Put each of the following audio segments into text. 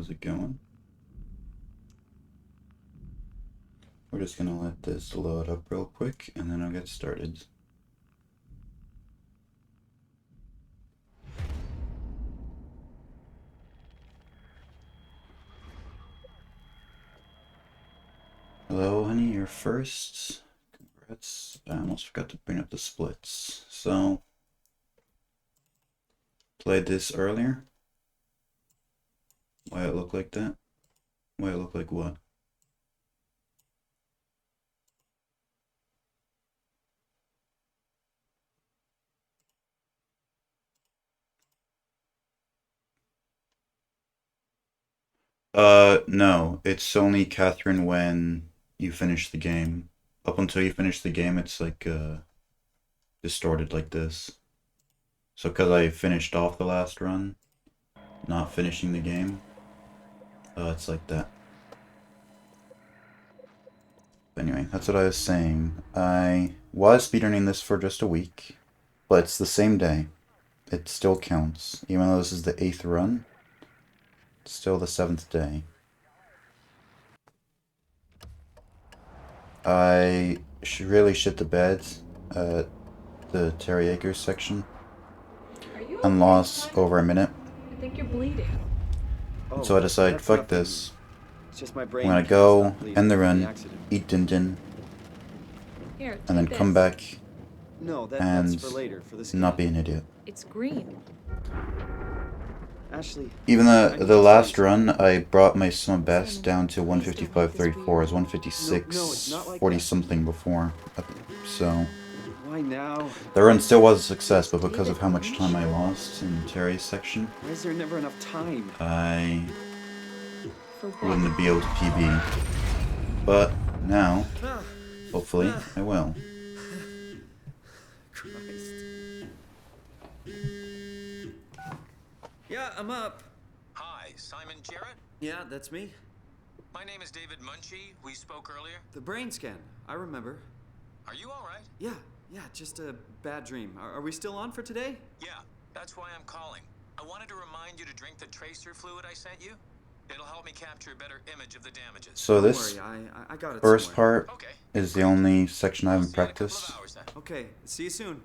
How's it going? We're just gonna let this load up real quick and then I'll get started. Hello, honey, you're first. Congrats. I almost forgot to bring up the splits. So, played this earlier. Why it look like that? Why it look like what? No. It's only Catherine when you finish the game. Up until you finish the game, it's like, distorted like this. So, because I finished off the last run, not finishing the game, it's like that. Anyway, that's what I was saying. I was speedrunning this for just a week, but it's the same day. It still counts. Even though this is the 8th run, it's still the 7th day. I really shit the bed at the Terry Acres section and lost over a minute. I think you're bleeding. And so I decided, fuck this. It's just my I'm brain gonna can't go, stop bleeding end the from run, accident. eat din din, Here, and then take come this. back No, that's and for later, for this not be game. an idiot. It's green. Ashley, Even I need the to last say run, I brought my SOMA best down to 155.34. I was 156, 40 something before. So why now? the run still was a success, but because of how much time I lost in Terry's section, Why is there never enough time? I For what? wouldn't be able to PB. But now, hopefully, I will. Christ. Yeah, I'm up. Hi, Simon Jarrett. Yeah, that's me. My name is David Munchie. We spoke earlier. The brain scan. I remember. Are you all right? Yeah, just a bad dream. Are we still on for today? Yeah, that's why I'm calling. I wanted to remind you to drink the tracer fluid I sent you. It'll help me capture a better image of the damages. So Don't this worry, I got it first somewhere. part Okay. is the only section I I'll haven't see you in a couple of practiced. hours then. Okay, see you soon.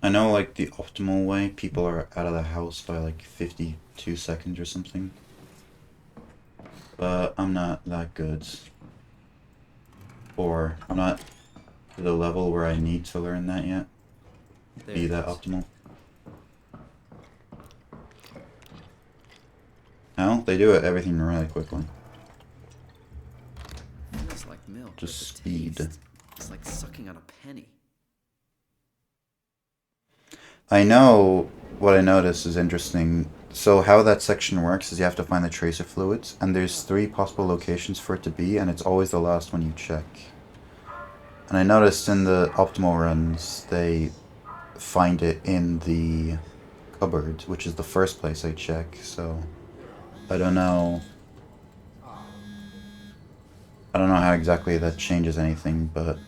I know, like, the optimal way, people are out of the house by, like, 52 seconds or something. But I'm not that good. Or, I'm not to the level where I need to learn that yet. There Be it that is. optimal. Now, they do everything really quickly. Feels like milk. Just with the speed. taste. It's like sucking on a penny. I know what I noticed is interesting. So how that section works is you have to find the tracer fluids, and there's 3 possible locations for it to be, and it's always the last one you check. And I noticed in the optimal runs, they find it in the cupboard, which is the first place I check, so I don't know. I don't know how exactly that changes anything, but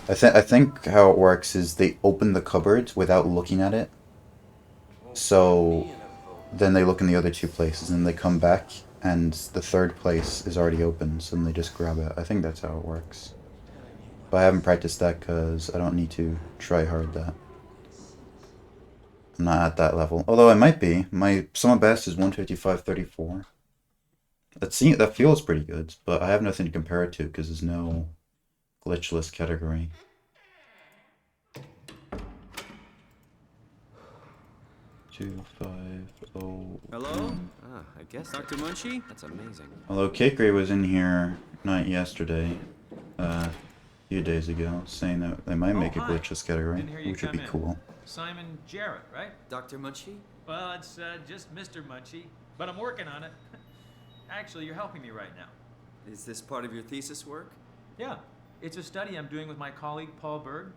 I think how it works is they open the cupboard without looking at it. So then they look in the other 2 places and they come back and the 3rd place is already open, so then they just grab it. I think that's how it works. But I haven't practiced that because I don't need to try hard that. I'm not at that level. Although I might be. My SOMA best is 155.34. That feels pretty good, but I have nothing to compare it to because there's no glitchless category. Two, 5, 0. Hello? I guess Dr. Munchie? That's amazing. Although Cake Ray was in here not yesterday, a few days ago, saying that they might make a hi. glitchless category, Didn't hear you which would be come in. cool. Simon Jarrett, right? Dr. Munchie? Well, it's just Mr. Munchie, but I'm working on it. Actually, you're helping me right now. Is this part of your thesis work? Yeah, it's a study I'm doing with my colleague Paul Berg.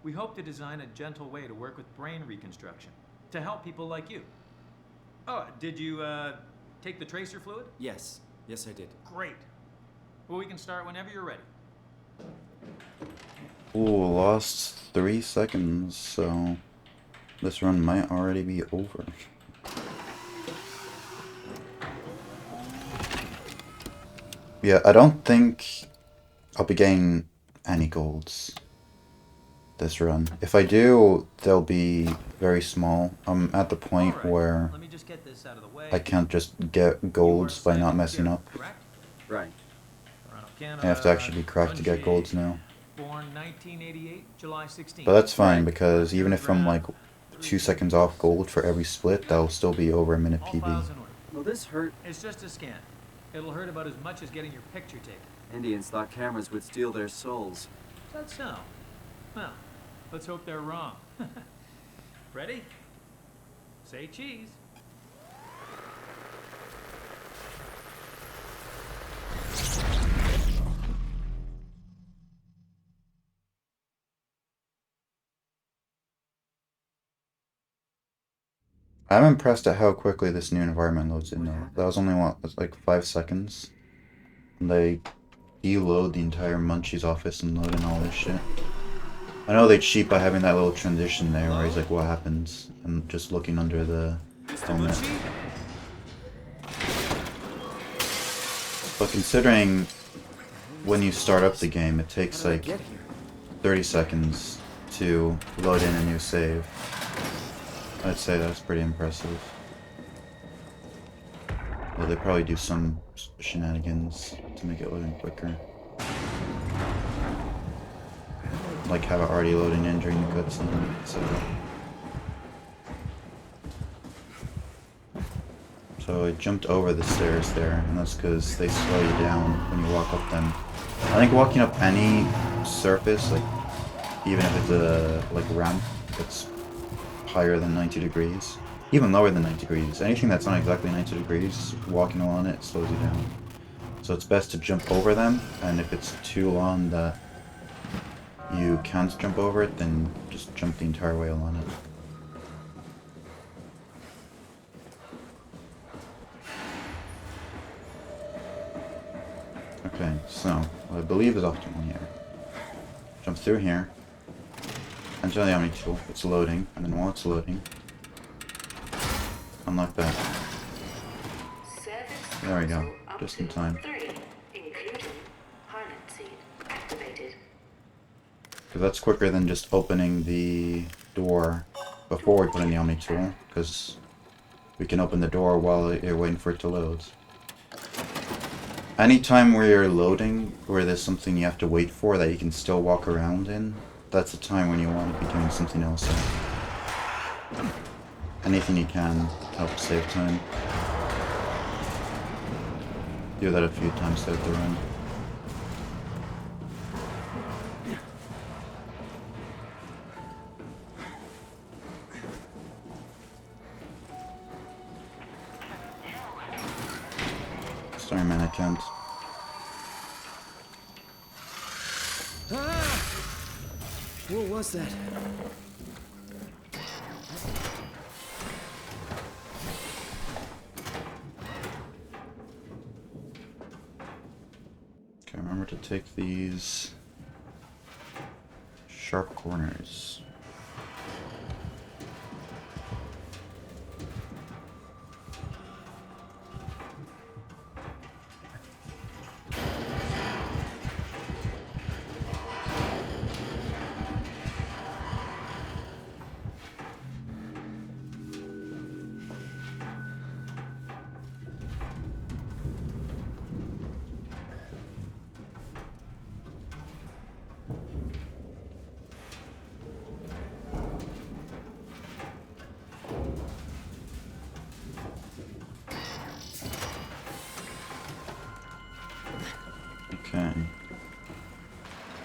We hope to design a gentle way to work with brain reconstruction to help people like you. Oh, did you take the tracer fluid? Yes. Yes, I did. Great. Well, we can start whenever you're ready. Ooh, lost 3 seconds, so this run might already be over. Yeah, I don't think I'll be getting any golds this run. If I do, they'll be very small. I'm at the point Alright, where let me just get this out of the way. I can't just get golds by not messing up. Correct? Right. Toronto, I Canada. have to actually be cracked to get golds Unshade, now. Born 1988, July 16th. But that's fine Right. because even if I'm like 2 seconds off gold for every split, that'll still be over a minute All PB. files in order. Will this hurt? It's just a scan. It'll hurt about as much as getting your picture taken. Indians thought cameras would steal their souls. That's so. Well, let's hope they're wrong. Ready? Say cheese. I'm impressed at how quickly this new environment loads in though. That was only what, like 5 seconds? And they deload the entire Munchie's office and load in all this shit. I know they cheat by having that little transition there where he's like, what happens? And just looking under the Mr. helmet. Munchie? But considering when you start up the game, it How takes did I like get here? 30 seconds to load in a new save. I'd say that's pretty impressive. Well, they probably do some shenanigans to make it loading quicker. Like have it already loading in during the cutscene, So I jumped over the stairs there, and that's because they slow you down when you walk up them. I think walking up any surface, like even if it's a like ramp, it's higher than 90 degrees. Even lower than 90 degrees. Anything that's not exactly 90 degrees, walking along it slows you down. So it's best to jump over them, and if it's too long that you can't jump over it, then just jump the entire way along it. Okay, so what I believe is optimal here. Jump through here. Enter the Omni tool. It's loading, and then while it's loading, unlock that. There we go. Just in time. Because that's quicker than just opening the door before we put in the Omni tool, because we can open the door while you're waiting for it to load. Anytime where you're loading, where there's something you have to wait for that you can still walk around in, that's the time when you want to be doing something else. Anything you can to help save time. Do that a few times throughout the run. Sorry man, I can't. Ah! What was that? Okay, remember to take these sharp corners. Okay.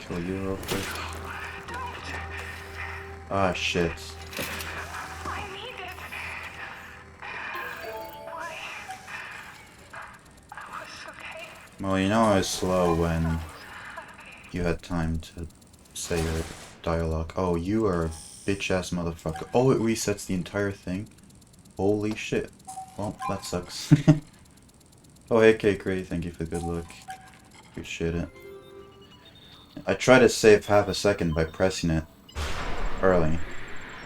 Kill you real quick. Ah, shit. Well, you know I was slow when you had time to say your dialogue. Oh, you are a bitch-ass motherfucker. Oh, it resets the entire thing? Holy shit. Well, that sucks. Oh, hey, K-Cray, thank you for the good look. Appreciate it. I tried to save half a second by pressing it early,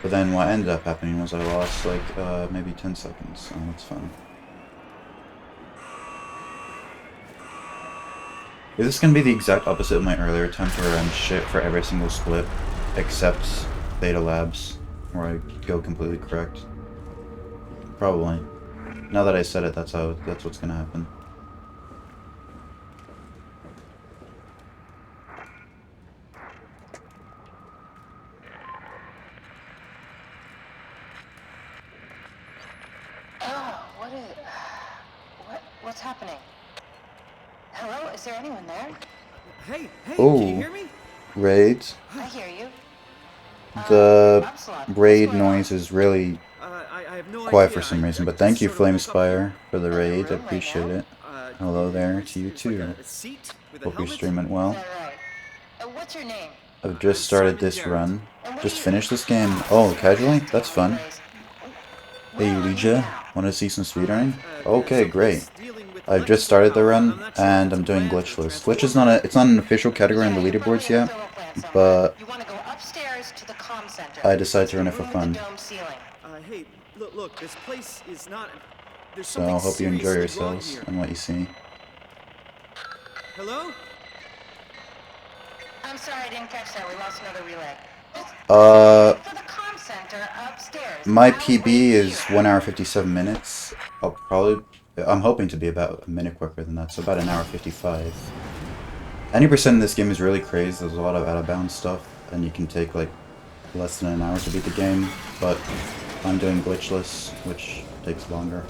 but then what ended up happening was I lost like maybe 10 seconds, so that's fine. Is this gonna be the exact opposite of my earlier attempt where I'm shit for every single split, except Theta Labs, where I go completely correct? Probably. Now that I said it, that's what's gonna happen. Oh, what's happening? Hello, is there anyone there? Hey, can Oh. you hear me? Raids. I hear you. The Upsilon, raid what's going on? noise is really I have no quiet idea. for some I reason, but thank you, sort of woke up Flamespire, here. for the In the raid. I room right appreciate now? it. Hello there to you It's like too. a seat with a Hope you're helmet? streaming Is well. that right? What's your name? I've just started Simon this Jarrett. run. And what Just do you- finished this game. Oh, casually? That's fun. Anyways, Hey, where are you Legia, now? want to see some speedrunning? Uh, Okay, great. someplace dealing with I've just electrical started the power. run, I'm not sure if and it's I'm a doing plant or a Glitchless, which is it's not an official category on the Yeah, you're leaderboards probably in a yet, thermal plant somewhere. but You want to go upstairs to the comm center. I decided to run it The for room fun. with the dome ceiling. Hey, look, this place is not... There's So something I hope you enjoy seriously wrong yourselves here. and what you see. Hello? I'm sorry, I didn't catch that. We lost another relay. For the comm center upstairs. My I'll PB wait is here. 1 hour 57 minutes. I'm hoping to be about a minute quicker than that, so about an hour 55. Any percent in this game is really crazy. There's a lot of out-of-bounds stuff, and you can take like less than an hour to beat the game, but I'm doing Glitchless, which takes longer.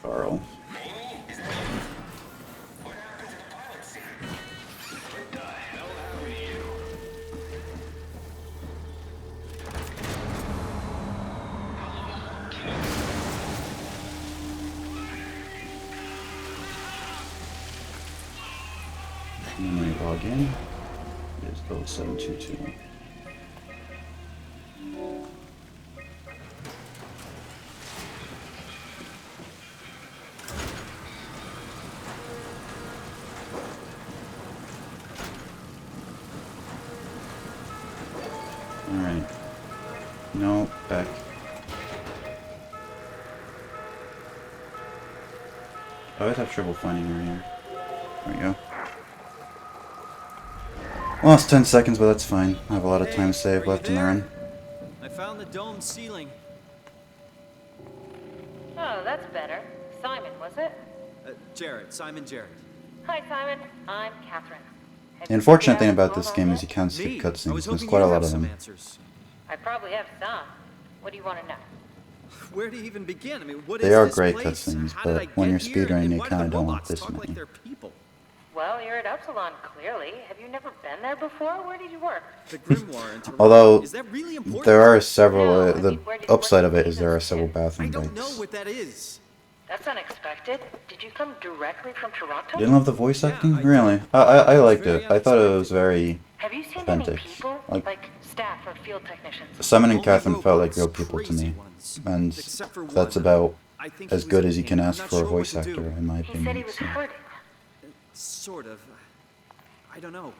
Carl. And then I log in. It is 0722. Alright. No, back. I always have trouble finding her here. There we go. Lost 10 seconds, but that's fine. I have a lot of time saved are you left in the there? run. I found the dome ceiling. Oh, that's better. Simon, was it? Simon Jarrett. Hi, Simon. I'm Catherine. Have The you unfortunate figured thing out about what's this going game on is you yet? can't skip Me? I cutscenes. was There's hoping quite a you'd lot have of some them. answers. I probably have some. What do you want to know? Where do you even begin? I mean, what They is are this great place? cutscenes, How did but I when get you're here? speedrunning, And you why do kinda the don't want robots this talk like many. they're people? Well, you're at Upsilon, clearly. Have you never been there before? Where did you work? The Grimoire in Toronto. Although, Is that really important? there are several, No, I the mean, where did you upside work of it in is there are seasons? several I bathroom don't know breaks. what that is. That's unexpected. Did you come directly from Toronto? You didn't love the voice Yeah, acting? I did. Really? I It was liked very it. I thought it was unexpected. very Have you seen authentic. any people? Like, Staff or field technicians? Simon and Only Catherine felt like robots, real people to crazy me. ones. And Except for that's one. about I think as he was good in as you pain. can I'm ask not for a sure what voice to do. actor, in my He said he opinion. was So. hurting. Sort of. I don't know.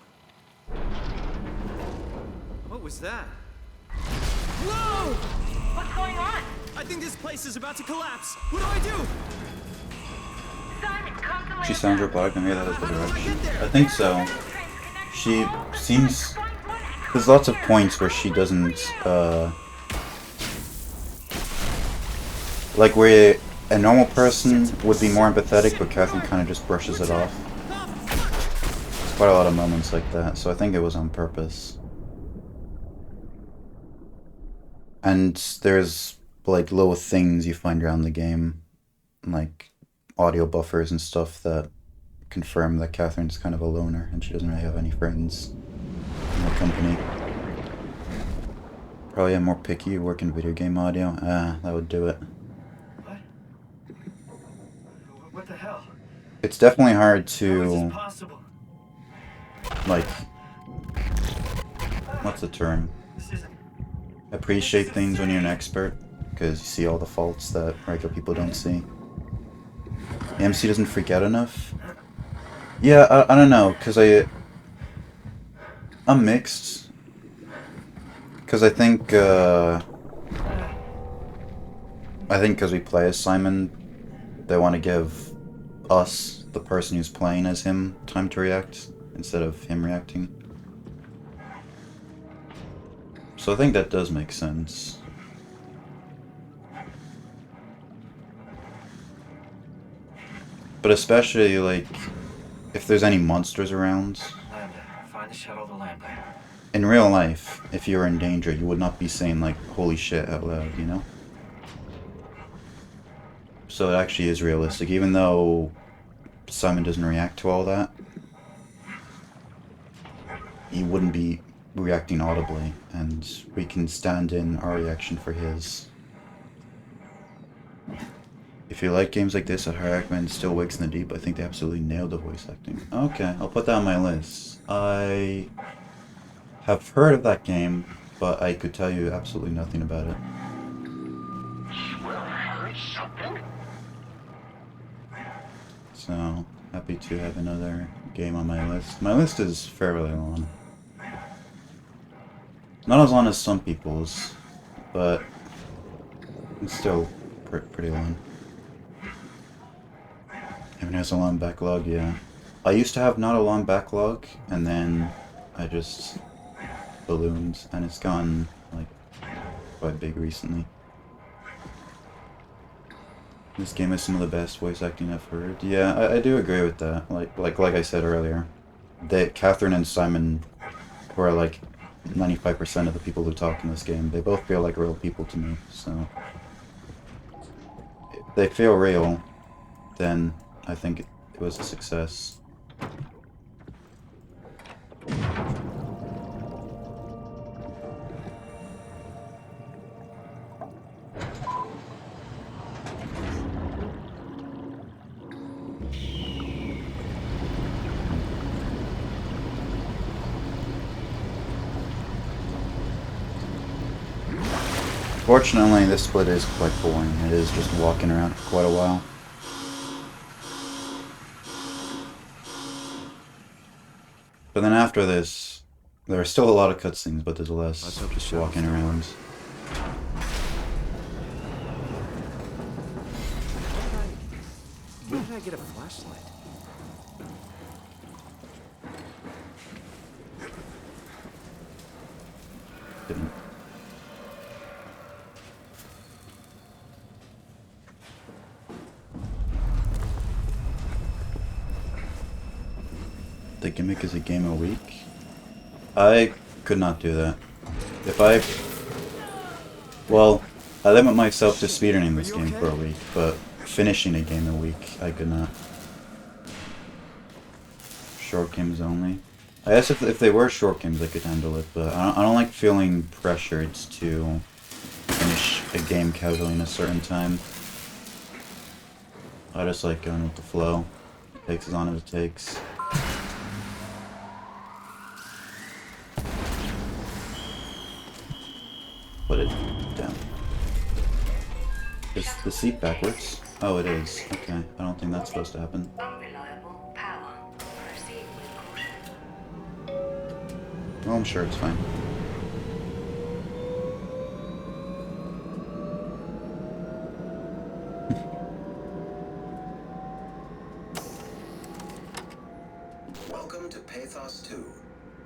What was that? Whoa! What's going on? I think this place is about to collapse. What do I do? Simon, come to She sounds robotic, maybe that is the direction. I think so. She seems... There's lots of points where she doesn't, like where a normal person would be more empathetic, but Catherine kind of just brushes it off. There's quite a lot of moments like that, so I think it was on purpose. And there's, like, little things you find around the game, like audio buffers and stuff that confirm that Catherine's kind of a loner and she doesn't really have any friends in her company. Probably a more picky, work in video game audio. That would do it. What? What the hell? It's definitely hard How is to, this possible? like, what's the term? This isn't. Appreciate things when you're an expert, because you see all the faults that regular people don't see. The MC doesn't freak out enough. Yeah, I don't know, because I'm mixed. Because I think because we play as Simon, they want to give us, the person who's playing as him, time to react instead of him reacting. So I think that does make sense. But especially, like, if there's any monsters around. Lambda, find the shuttle to Lambda. In real life, if you were in danger, you would not be saying, like, holy shit out loud, you know? So it actually is realistic, even though Simon doesn't react to all that. He wouldn't be reacting audibly, and we can stand in our reaction for his. If you like games like this, I highly recommend Still Wakes in the Deep. I think they absolutely nailed the voice acting. Okay, I'll put that on my list. I have heard of that game, but I could tell you absolutely nothing about it. So, happy to have another game on my list. My list is fairly long. Not as long as some people's, but it's still pretty long. Everyone has a long backlog, yeah. I used to have not a long backlog, and then I just ballooned, and it's gone, like, quite big recently. This game has some of the best voice acting I've heard. Yeah, I do agree with that. Like I said earlier, Catherine and Simon, who are like 95% of the people who talk in this game, they both feel like real people to me. So if they feel real, then I think it was a success. Fortunately, this split is quite boring. It is just walking around for quite a while. But then after this, there are still a lot of cutscenes, but there's less just walking around. Where did I get a flashlight? Didn't. The gimmick is a game a week? I could not do that. Well, I limit myself to speedrunning this game for a week, but finishing a game a week, I could not. Short games only. I guess if they were short games, I could handle it, but I don't like feeling pressured to finish a game casually in a certain time. I just like going with the flow. It takes as long as it takes. Put it down. Is the seat backwards? Oh, it is. Okay, I don't think that's supposed to happen. Unreliable power. Proceed with caution. Well, I'm sure it's fine. Welcome to Pathos 2,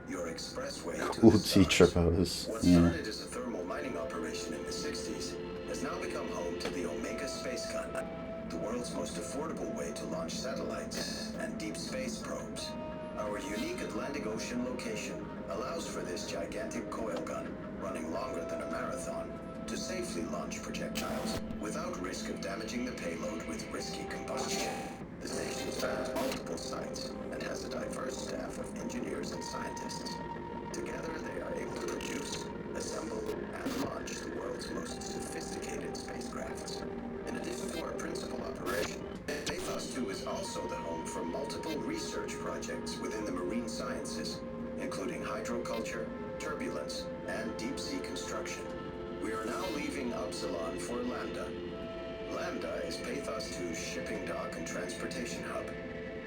your expressway to Cool the teacher stars. pose. What Yeah. started as a thermal mining operation in the 60s has now become home to the Omega Space Gun, the world's most affordable way to launch satellites and deep space probes. Our unique Atlantic Ocean location allows for this gigantic coil gun, running longer than a marathon, to safely launch projectiles without risk of damaging the payload with risky combustion. The station spans multiple sites and has a diverse staff of engineers and scientists. Together, they are able to produce, assemble, and launch the world's most sophisticated spacecrafts. In addition to our principal operation, Pathos 2 is also the home for multiple research projects within the marine sciences, including hydroculture, turbulence, and deep-sea construction. We are now leaving Upsilon for Lambda. Lambda is Pathos 2's shipping dock and transportation hub.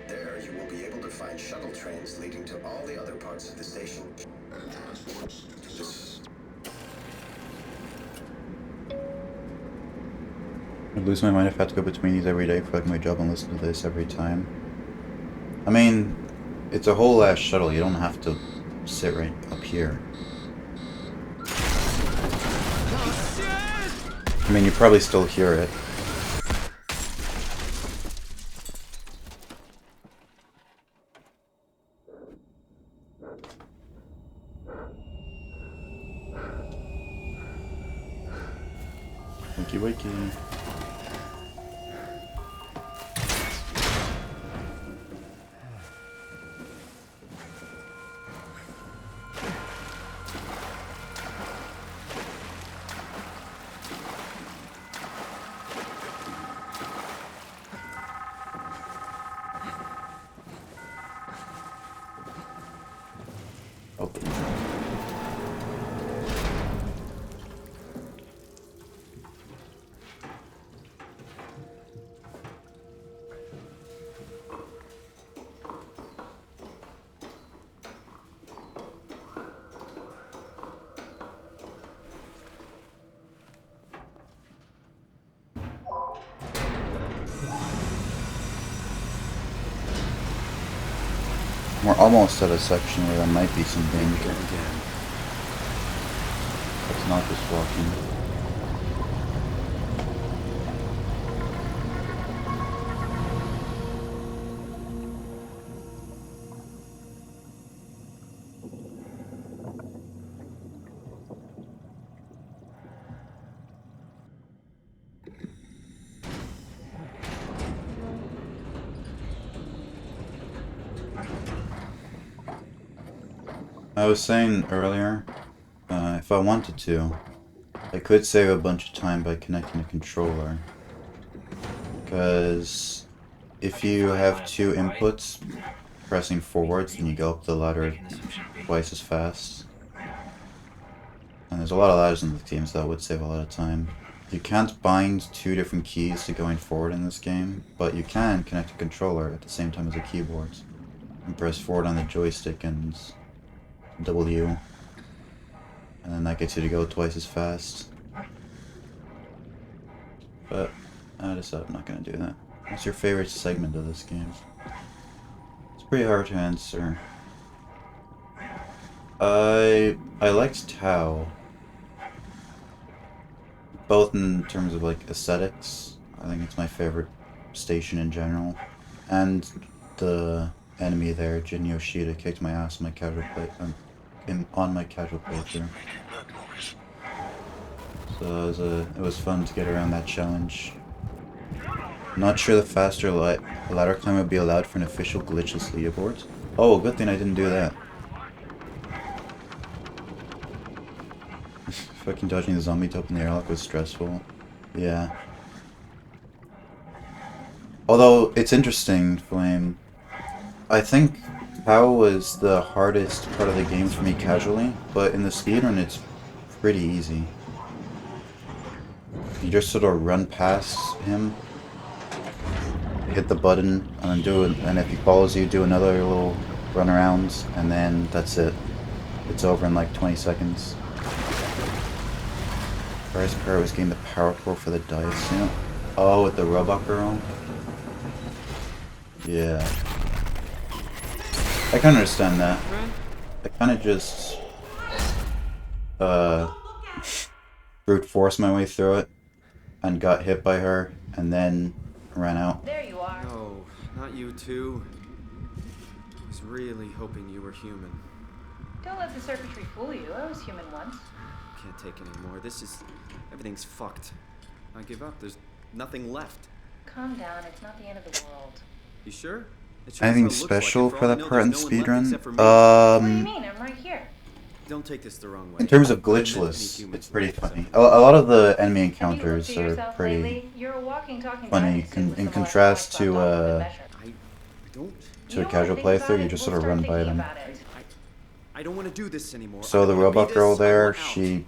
There, you will be able to find shuttle trains leading to all the other parts of the station. I'd lose my mind if I had to go between these every day for like my job and listen to this every time. I mean, it's a whole ass shuttle, you don't have to sit right up here. I mean, you probably still hear it. Wakey wakey. Open. We're almost at a section where there might be some danger. It's not just walking. I was saying earlier, if I wanted to, I could save a bunch of time by connecting a controller. Because if you have two inputs pressing forwards, then you go up the ladder twice as fast. And there's a lot of ladders in the game, so that would save a lot of time. You can't bind two different keys to going forward in this game, but you can connect a controller at the same time as a keyboard. And press forward on the joystick and W, and then that gets you to go twice as fast. But I decided I'm not going to do that. What's your favorite segment of this game? It's pretty hard to answer. I liked Tau, both in terms of like aesthetics. I think it's my favorite station in general, and the enemy there, Jin Yoshida, kicked my ass on my casual play on my casual playthrough. So it was fun to get around that challenge. Not sure the faster ladder climb would be allowed for an official glitchless leaderboard. Oh, good thing I didn't do that. Fucking dodging the zombie top in the airlock was stressful. Yeah. Although it's interesting, Flame. I think Pow was the hardest part of the game for me casually, but in the speedrun it's pretty easy. You just sort of run past him, hit the button, and then and if he follows you, do another little run around, and then that's it. It's over in like 20 seconds. First part was getting the power core for the dice, you know? Oh, with the robot girl? Yeah. I can understand that. I kind of just brute force my way through it and got hit by her and then ran out. There you are. No, not you too. I was really hoping you were human. Don't let the circuitry fool you. I was human once. Can't take anymore. Everything's fucked. I give up. There's nothing left. Calm down. It's not the end of the world. You sure? It sure Anything as hell looks special like it. for all I that know, part in there's no one left speedrun? except for me. What do you mean? I'm right here. Don't take this the wrong way. In terms of I meant any glitchless, humans it's pretty left funny. except A lot of the enemy Have you looked encounters at are yourself pretty lately? You're a walking, talking funny diamond suit with in some contrast electronics left to off with the measure. I don't. to a casual playthrough. You just sort of run by them. I don't want to do this anymore. So I the don't wanna robot be girl this. I there, want out. she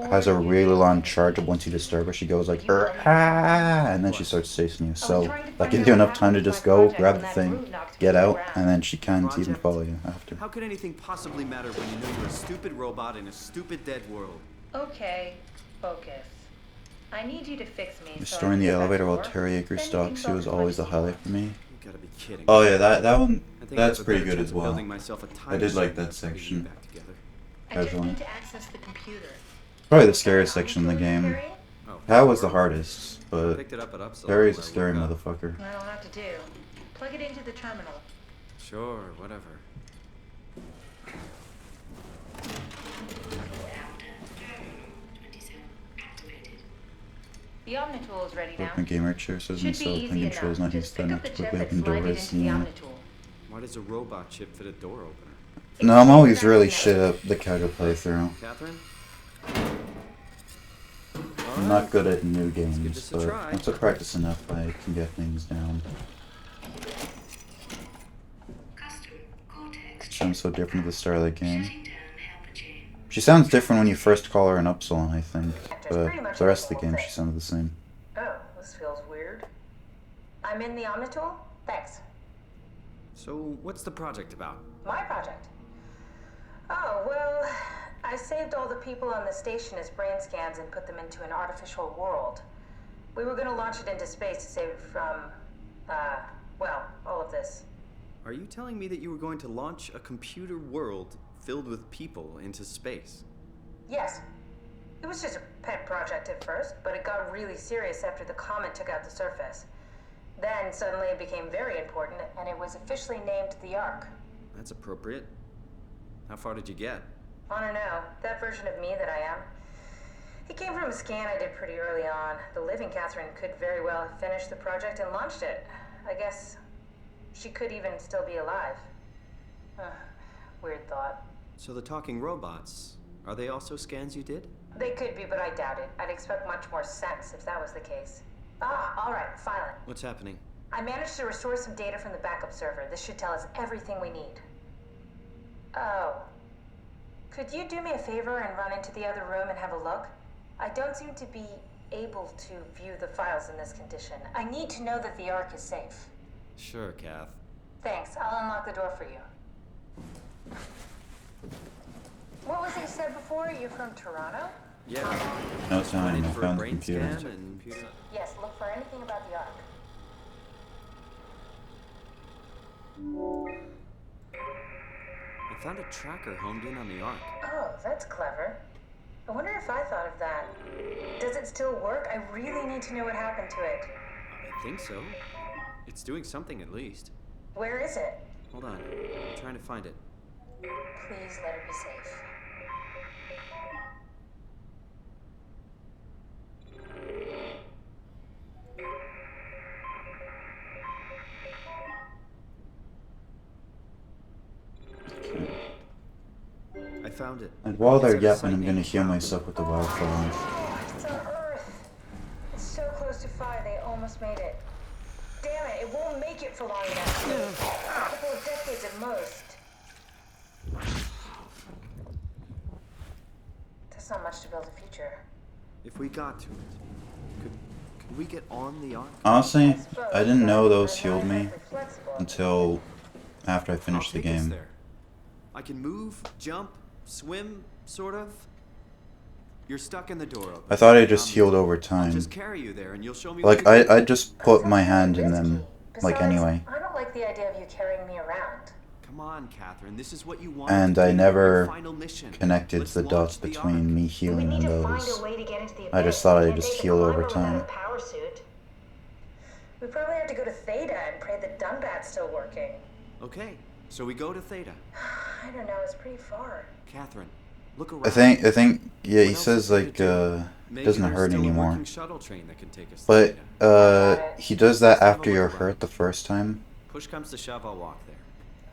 has a really long charge up. Once you disturb her, she goes like, ah, and then she starts chasing you. So, like, gives you enough time to just go, grab the thing, get out, and then she can't even Project? follow you after. How could anything possibly matter when you know you're a stupid robot in a stupid dead world? Okay, focus. I need you to fix me. Restoring the elevator while Terry Acre stalks you was always the highlight for me. You gotta be kidding. Oh yeah, that one, I think I that's have a pretty better good chance as of well. building myself a time I did like machine that than putting you section. back together. I just Casual. need to access the computer. Probably the scariest section in the game. Oh, That was the hardest, I but picked it up at Upsala. Terry's a where I scary woke up. motherfucker. I don't have to do. Plug it into the terminal. Sure, whatever. The Omnitool is ready now. Open gamer chair says Should be himself and easy controls enough. not Just used pick enough up the to chip quickly and open slide it doors. into the Yeah. Omnitool. Why does a robot chip fit a door opener? No, I'm always really shit at the casual playthrough. Catherine? I'm not good at new give games, this a but try. once I practice enough, I can get things down. She sounds so different at the start of the game. She sounds different when you first call her in Upsilon, I think, but the rest of the game she sounded the same. Oh, this feels weird. I'm in the Omnitool? Thanks. So, what's the project about? My project. Oh, well, I saved all the people on the station as brain scans and put them into an artificial world. We were going to launch it into space to save it from, well, all of this. Are you telling me that you were going to launch a computer world filled with people into space? Yes. It was just a pet project at first, but it got really serious after the comet took out the surface. Then suddenly it became very important, and it was officially named the Ark. That's appropriate. How far did you get? I don't know, that version of me that I am. It came from a scan I did pretty early on. The living Catherine could very well have finished the project and launched it. I guess she could even still be alive. Weird thought. So the talking robots, are they also scans you did? They could be, but I doubt it. I'd expect much more sense if that was the case. All right, finally. What's happening? I managed to restore some data from the backup server. This should tell us everything we need. Oh. Could you do me a favor and run into the other room and have a look? I don't seem to be able to view the files in this condition. I need to know that the Ark is safe. Sure, Kath. Thanks. I'll unlock the door for you. What was it you said before? You're from Toronto? Yeah. No, it's not. I Waiting for a found the brain computer. scan and computer. Yes, look for anything about the Ark. I found a tracker homed in on the Ark. Oh, that's clever. I wonder if I thought of that. Does it still work? I really need to know what happened to it. I think so. It's doing something at least. Where is it? Hold on. I'm trying to find it. Please let it be safe. I found it. And while they're It's at a yapping, site I'm gonna named heal Cloud. myself with the wildfire. Oh, it's on Earth. It's so close to 5, they almost made it. Damn it, it won't make it for long enough. A couple of decades at most. That's not much to build a future. If we got to it, could we get on the Ark? Honestly, suppose, I didn't know but those I'm healed not me exactly flexible. until after I finished the I'll take us game. there. I can move, jump, swim, sort of. You're stuck in the door open. I thought I just Um, healed over I'll time. just carry you there, and you'll show me. Like, what to do. I just put my Sounds hand in risky. them, like, Besides, anyway. I don't like the idea of you carrying me around. Come on, Catherine. This is what you want. And to I do, never your final mission. connected Let's the launch dots the between Ark. me We healing need and to find those. a way to get into the I abyss. just thought We I'd can't just take the heal over climber without time. a power suit. We probably have to go to Theta and pray that Dunbat's still working. Okay, so we go to Theta. I don't know, it's pretty far. Catherine, look around. I think, yeah, What he else says, is there like, to do? Maybe doesn't there's hurt still a anymore. working shuttle train that can take us to But, Theta. he does that Let's have a after look you're around. hurt the first time, Push comes to shove, I'll walk there.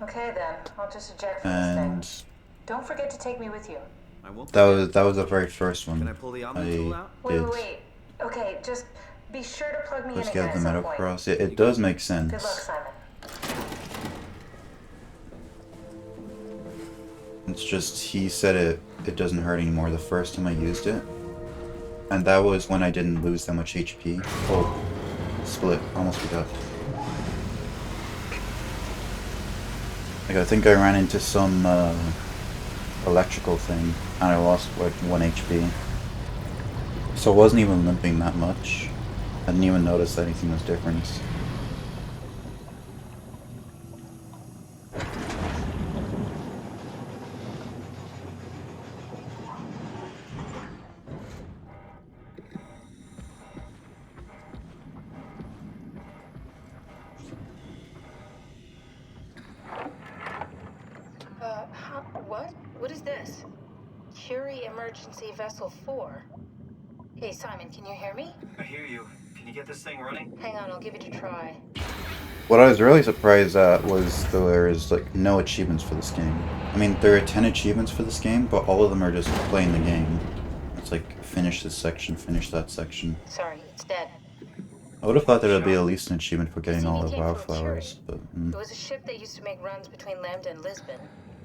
Okay then, I'll just eject from this and thing. Don't forget to take me with you. I won't. that was the very first one. Can I pull the Omnitool out? did. Wait. Okay, just be sure to plug me in Let's again get at the some metal point. cross. It does make Good luck, sense. Simon. It's just, he said it doesn't hurt anymore the first time I used it. And that was when I didn't lose that much HP. Oh, split. Almost forgot. Like, I think I ran into some electrical thing and I lost like 1 HP. So I wasn't even limping that much. I didn't even notice that anything was different. What? What is this? Curie Emergency Vessel 4. Hey, Simon, can you hear me? I hear you. Can you get this thing running? Hang on, I'll give it a try. What I was really surprised at was there is like no achievements for this game. I mean, there are 10 achievements for this game, but all of them are just playing the game. It's like, finish this section, finish that section. Sorry, it's dead. I would have thought there would be at least an achievement for getting all the came WoW from flowers, but... It was a ship that used to make runs between Lambda and Lisbon.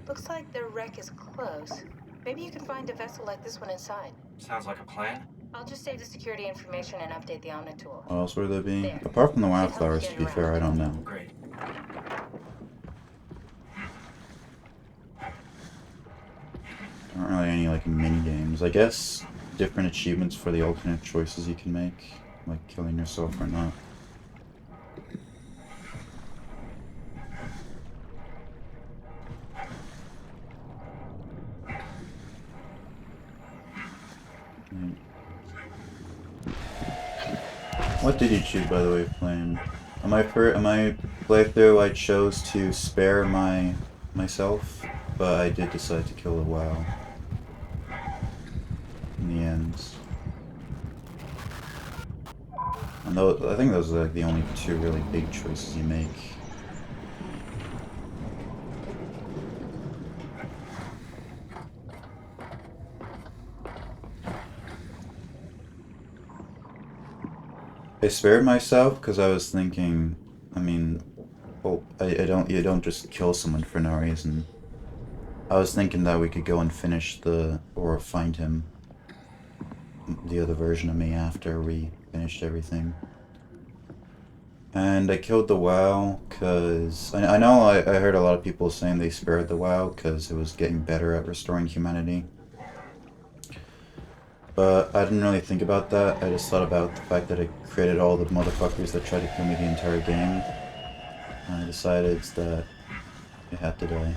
Looks like their wreck is close. Maybe you can find a vessel like this one inside. Sounds like a plan. I'll just save the security information and update the Omni tool. What else would there be? There. Apart from the WoW Should help you flowers, get to be around. fair, I don't know. Great. There aren't really any, like, mini-games. I guess different achievements for the alternate choices you can make, like killing yourself or not. What did you choose, by the way, Flame? On my playthrough, I chose to spare myself, but I did decide to kill the WoW in the end. And I think those are like the only two really big choices you make. I spared myself because I was thinking, I mean, well, you don't just kill someone for no reason. I was thinking that we could go and finish or find him, the other version of me, after we finished everything. And I killed the WoW because, I know I heard a lot of people saying they spared the WoW because it was getting better at restoring humanity. But I didn't really think about that. I just thought about the fact that it created all the motherfuckers that tried to kill me the entire game. And I decided that it had to die.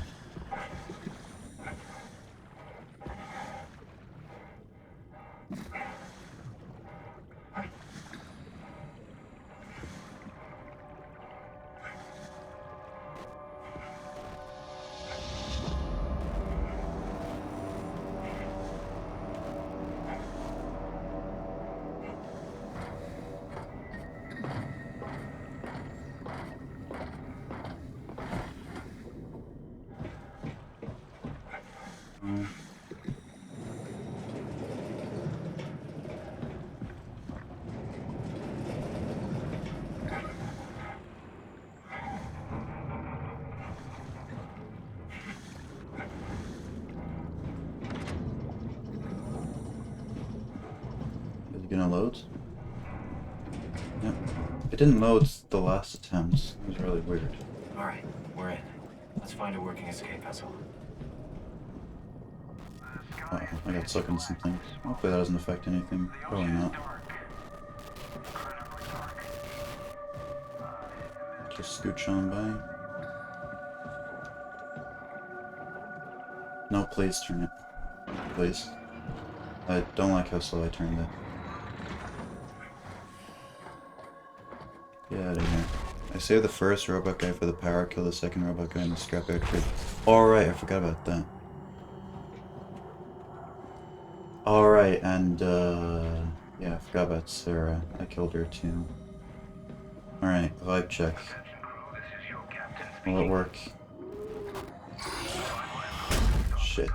Is it gonna load? Yep. It didn't load the last attempt. It was really weird. Alright, we're in. Let's find a working escape vessel. Uh-oh, I got stuck on something. Hopefully that doesn't affect anything. Probably not. Just scooch on by. No, please turn it. Please. I don't like how slow I turned it. Get out of here. I saved the first robot guy for the power, kill the second robot guy in the scrapyard crib. Alright, I forgot about that. Alright, and yeah, I forgot about Sarah. I killed her too. Alright, vibe check. Will it work? Shit.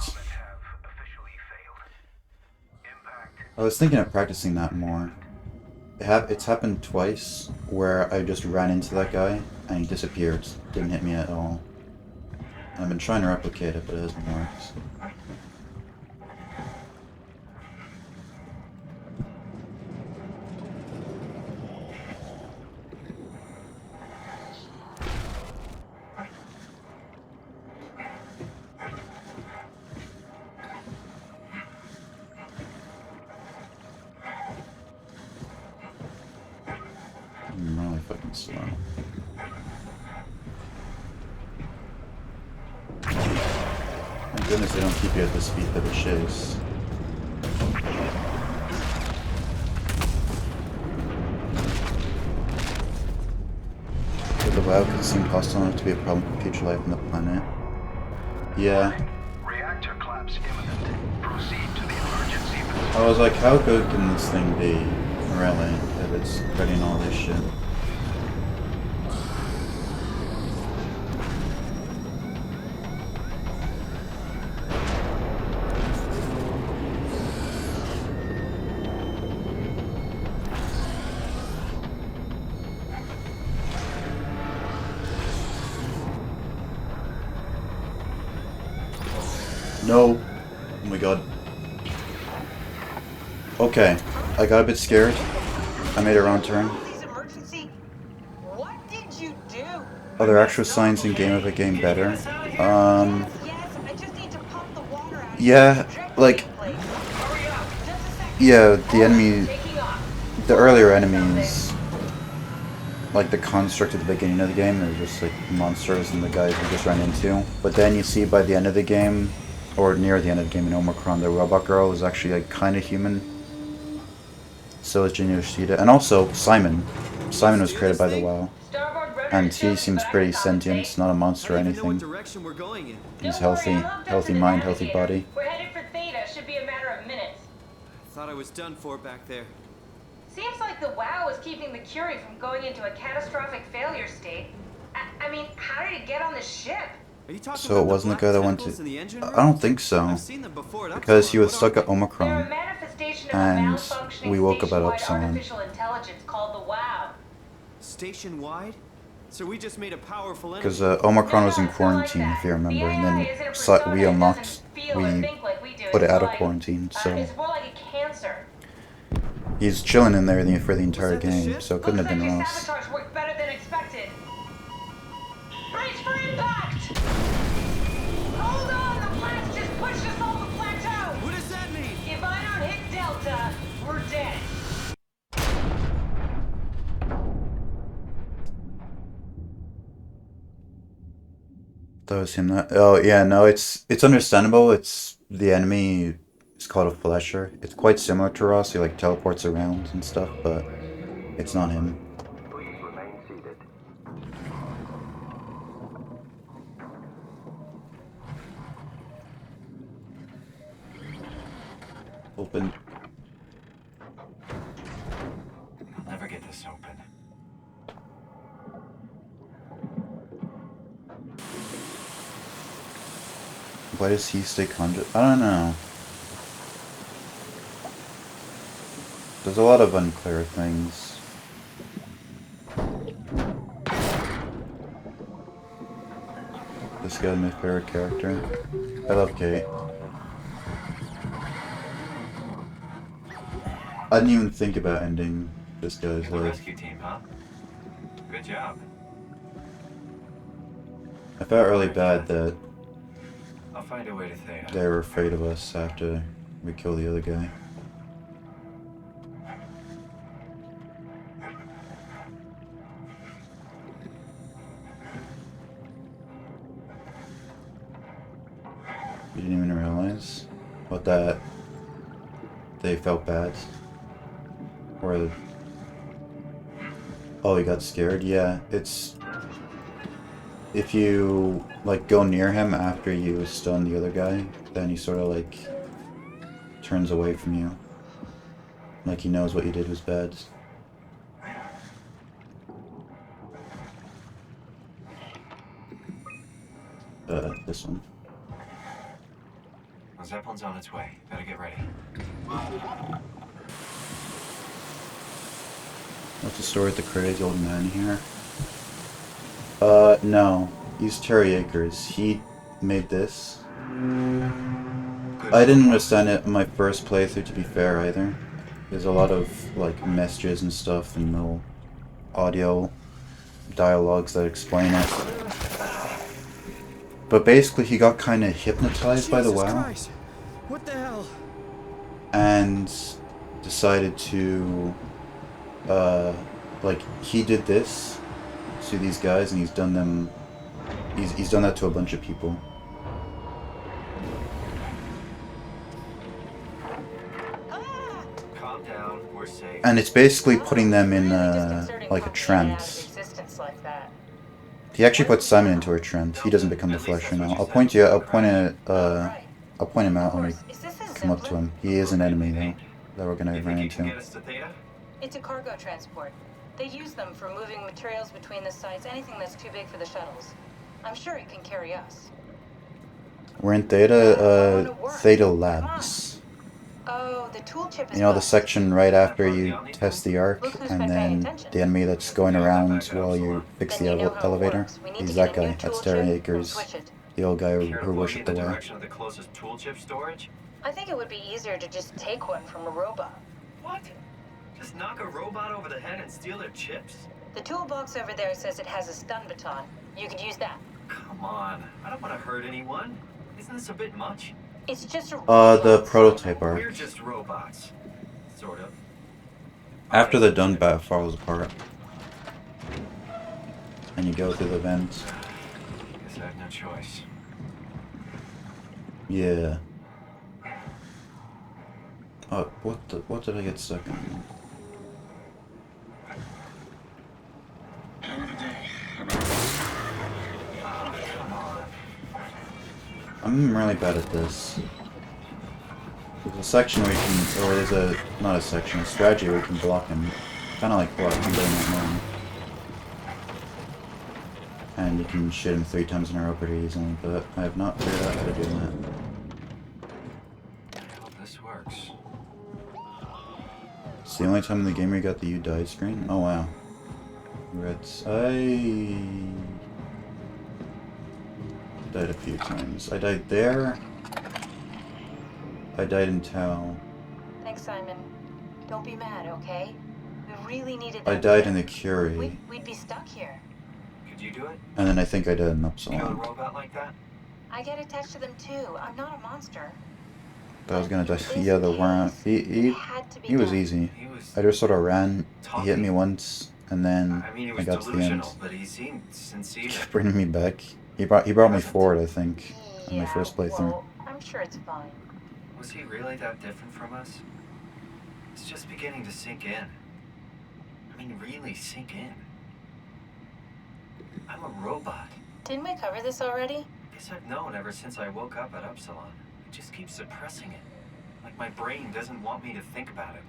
I was thinking of practicing that more. It's happened twice where I just ran into that guy and he disappeared. Didn't hit me at all. I've been trying to replicate it, but it hasn't worked. I'm really fucking slow. Thank goodness they don't keep you at the speed that it chase. So the WoW could seem hostile enough to be a problem for future life on the planet. Yeah. Reactor collapse imminent. Proceed to the emergency facility. I was like, how good can this thing be, really, if it's spreading all this shit? No. Oh my god. Okay. I got a bit scared. I made a wrong turn. What did you do? Are there actual signs in game of it getting better? Yes, I just need to pump the water out. Yeah, like, yeah, the enemy, the earlier enemies, like the construct at the beginning of the game, they're just like monsters and the guys we just ran into. But then you see by the end of the game, or near the end of the game in Omicron, the robot girl is actually like kind of human. So is Jin Yoshida. And also Simon. Simon was created by the WoW. And he seems pretty sentient, not a monster or I don't even know what anything. direction we're going in. He's healthy. Healthy mind, healthy body. We're headed for Theta. Should be a matter of minutes. Thought I was done for back there. Seems like the WoW is keeping the Curie from going into a catastrophic failure state. I mean, how did it get on the ship? Are you talking So it about wasn't the black guy that went tentacles to... in the engine I room? don't think so. I've seen them before at Because he Upsilon. was What stuck are at they? They're a Omicron. manifestation of And a malfunctioning we woke up at station-wide Upsilon. artificial intelligence called the WoW. Station-wide? So we just made a powerful enemy. Because Omicron was in quarantine, if you remember. And then we unlocked... We put it out of quarantine, so... It's more like a cancer. He's chilling in there for the entire that the game, ship? so it couldn't have Looks been like your Ross. sabotage worked better than expected. Brace for impact! Hold on, the blast just pushed us off the plateau! What does that mean? If I don't hit Delta, we're dead. That was him. Oh yeah, no, it's understandable. It's the enemy is called a flesher. It's quite similar to Ross. He like teleports around and stuff, but it's not him. Please remain seated. Open. I'll never get this open. Why does he stay conjured? I don't know. There's a lot of unclear things. This guy's my favorite character. I love Kate. I didn't even think about ending this guy's The life. rescue team, huh? Good job. I felt really bad that I'll find a way to Theta. they were afraid of us after we killed the other guy. You didn't even realize what that they felt bad, or oh, he got scared. Yeah, it's if you like go near him after you stun the other guy, then he sort of like turns away from you, like he knows what you did was bad. This one. The Zeppelin's on its way. Better get ready. What's the story with the crazy old man here? No. He's Terry Akers. made this. I didn't understand it in my first playthrough, to be fair, either. There's a lot of like messages and stuff and no audio dialogues that explain it. But basically he got kind of hypnotized by the Jesus WoW Christ. What the hell? and decided to like he did this to these guys and he's done them he's done that to a bunch of people. Calm down, we're safe. And it's basically putting them in like a trance. He actually puts Simon into a trance. He doesn't become the Flesher now. I'll point him out when we come up to him. He is an enemy though that we're gonna run into. It's a cargo transport. They use them for moving materials between the sites, anything that's too big for the shuttles. I'm sure it can carry us. We're in Theta Labs. Oh, the tool chip is You know, the busted. section right after you test the arc, and then the enemy that's going around while you fix the Then you know how it elevator. works. We need He's to that get a new guy. That's tool Terry chip and Akers, switch it. the old guy Care who to point me worshipped in the the WoW. direction of the closest tool chip storage? I think it would be easier to just take one from a robot. What? Just knock a robot over the head and steal their chips? The toolbox over there says it has a stun baton. You could use that. Come on, I don't want to hurt anyone. Isn't this a bit much? It's just a The prototype arc. We're just robots. Sort of. After the Dunbat falls apart. And you go through the vents. Guess I have no choice. Yeah. Oh, what did I get stuck on? I'm really bad at this. There's a section where you can, or there's a, not a section, a strategy where you can block him. Kind of like blocking Dynamite. And you can shoot him 3 times in a row pretty easily, but I have not figured out how to do that. I hope this works. It's the only time in the game where you got the "you died" screen? Oh wow. Congrats. I died a few times. I died there. I died in Tau. Thanks, Simon. Don't be mad, okay? We really needed that. I died in the Curie. We'd be stuck here. Could you do it? And then I think I died in Kill a Upsilon. robot like that? I get attached to them too. I'm not a monster. But I was gonna die. This Yeah, the warrant. It had to be He was done. easy. He was I just sort of ran. He hit me once, and then I mean, he I was got to the end. delusional, but he seemed sincere. Kept bringing me back. He brought me forward, I think, in my first playthrough. Well, I'm sure it's fine. Was he really that different from us? It's just beginning to sink in. I mean, really sink in. I'm a robot. Didn't we cover this already? Guess I've known ever since I woke up at Upsilon. I just keep suppressing it. Like my brain doesn't want me to think about it.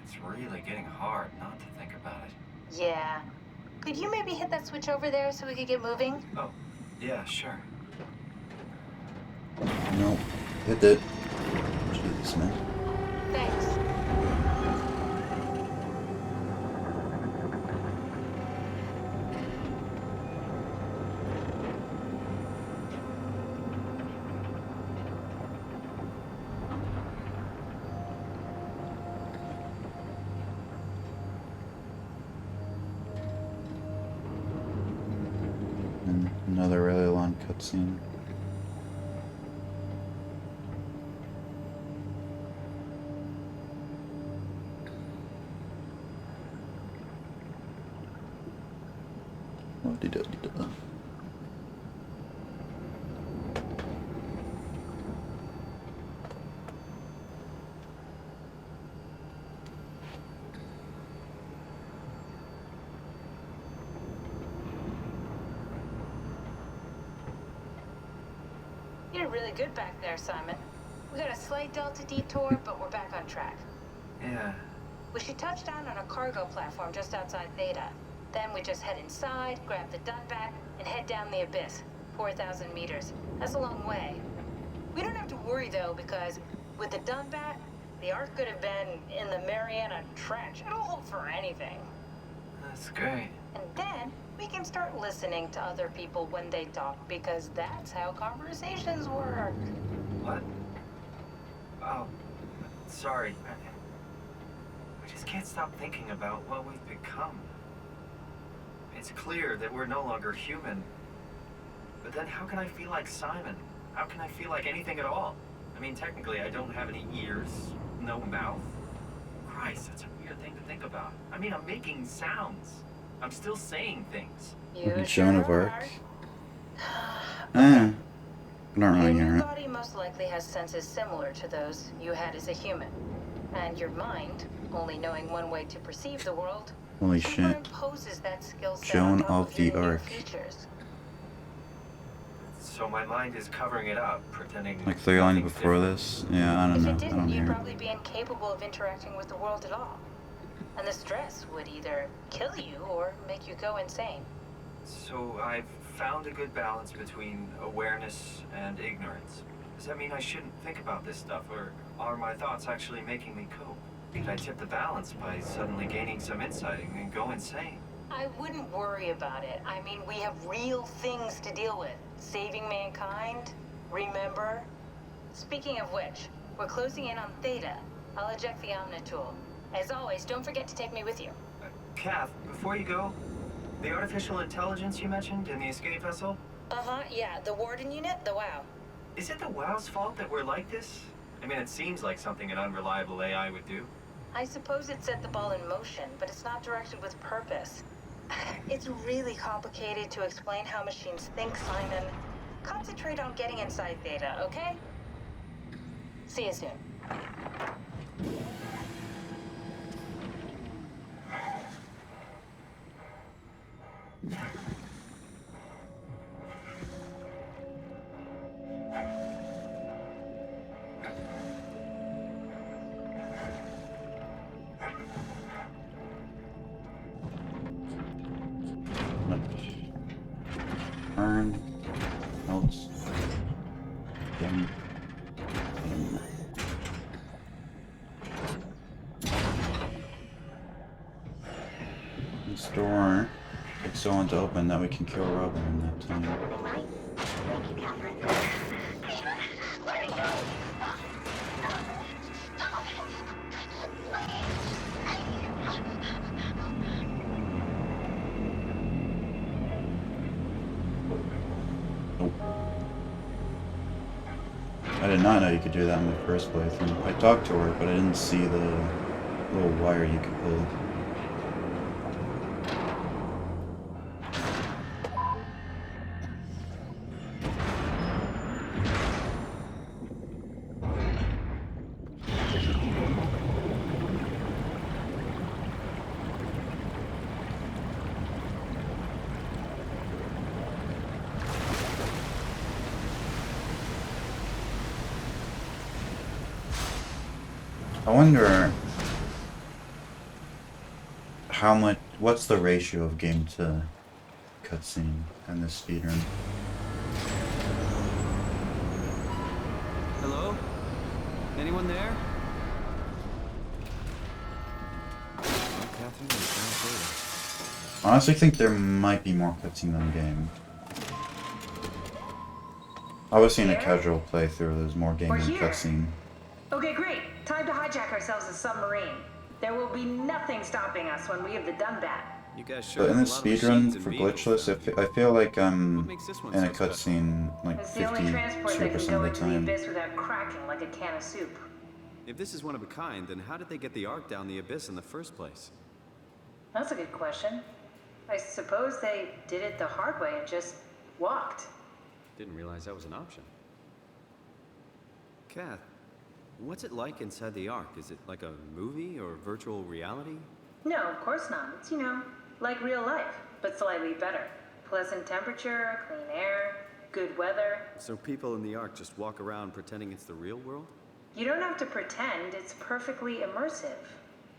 It's really getting hard not to think about it. Yeah. Could you maybe hit that switch over there so we could get moving? Oh, yeah, sure. Nope. Hit it. Jeez, man. Thanks. And another really long cutscene. Oh, You did really good back there, Simon. We got a slight delta detour, but we're back on track. Yeah. We should touch down on a cargo platform just outside Theta. Then we just head inside, grab the Dunbat, and head down the abyss. 4,000 meters. That's a long way. We don't have to worry, though, because with the Dunbat, the Ark could have been in the Mariana Trench. It'll hold for anything. That's great. And then we can start listening to other people when they talk, because that's how conversations work. What? Oh, sorry. I just can't stop thinking about what we've become. It's clear that we're no longer human. But then how can I feel like Simon? How can I feel like anything at all? I mean, technically, I don't have any ears, no mouth. Christ, that's a weird thing to think about. I mean, I'm making sounds. I'm still saying things. Joan of Arc. are. I don't Your really new hear it. body most likely has senses similar to those you had as a human. And your mind, only knowing one way to perceive the world, Holy shit. superimposes that skill set Joan on top of the your new Arc. features. So my mind is covering it up, pretending Like 3 lines nothing's before different. this? Yeah, I don't If know. it I didn't, don't you'd hear it. probably be incapable of interacting with the world at all. And the stress would either kill you or make you go insane. So I've found a good balance between awareness and ignorance. Does that mean I shouldn't think about this stuff, or are my thoughts actually making me cope? Could I tip the balance by suddenly gaining some insight and go insane? I wouldn't worry about it. I mean, we have real things to deal with. Saving mankind, remember? Speaking of which, we're closing in on Theta. I'll eject the Omni tool. As always, don't forget to take me with you. Kath, before you go, the artificial intelligence you mentioned in the escape vessel? Uh-huh, yeah, the Warden unit, the WOW. Is it the WOW's fault that we're like this? I mean, it seems like something an unreliable AI would do. I suppose it set the ball in motion, but it's not directed with purpose. It's really complicated to explain how machines think, Simon. Concentrate on getting inside Theta, okay? See you soon. Earn. Notes. Game. This door takes so long to open that we can kill Robin in that time. Thank you, Catherine. Nope. I did not know you could do that in the first playthrough. I talked to her, but I didn't see the little wire you could pull. I wonder how much, what's the ratio of game to cutscene in this speedrun? Hello? Anyone there? Oh, Catherine, it's I honestly think there might be more cutscene than game. I was seeing a casual playthrough, there's more game than cutscene. Okay, great. Time to hijack ourselves a submarine. There will be nothing stopping us when we have done that. You guys sure But in have this a lot of machines speedrun and for vehicles Glitchless, down I feel like I'm What makes this one in a so special? cutscene like It's the only transport that can 52% go of the into the time. abyss without cracking like a can of soup. If this is one of a kind, then how did they get the Ark down the abyss in the first place? That's a good question. I suppose they did it the hard way and just walked. Didn't realize that was an option. Kath, what's it like inside the Ark? Is it like a movie or virtual reality? No, of course not. It's, like real life, but slightly better. Pleasant temperature, clean air, good weather. So people in the Ark just walk around pretending it's the real world? You don't have to pretend, it's perfectly immersive.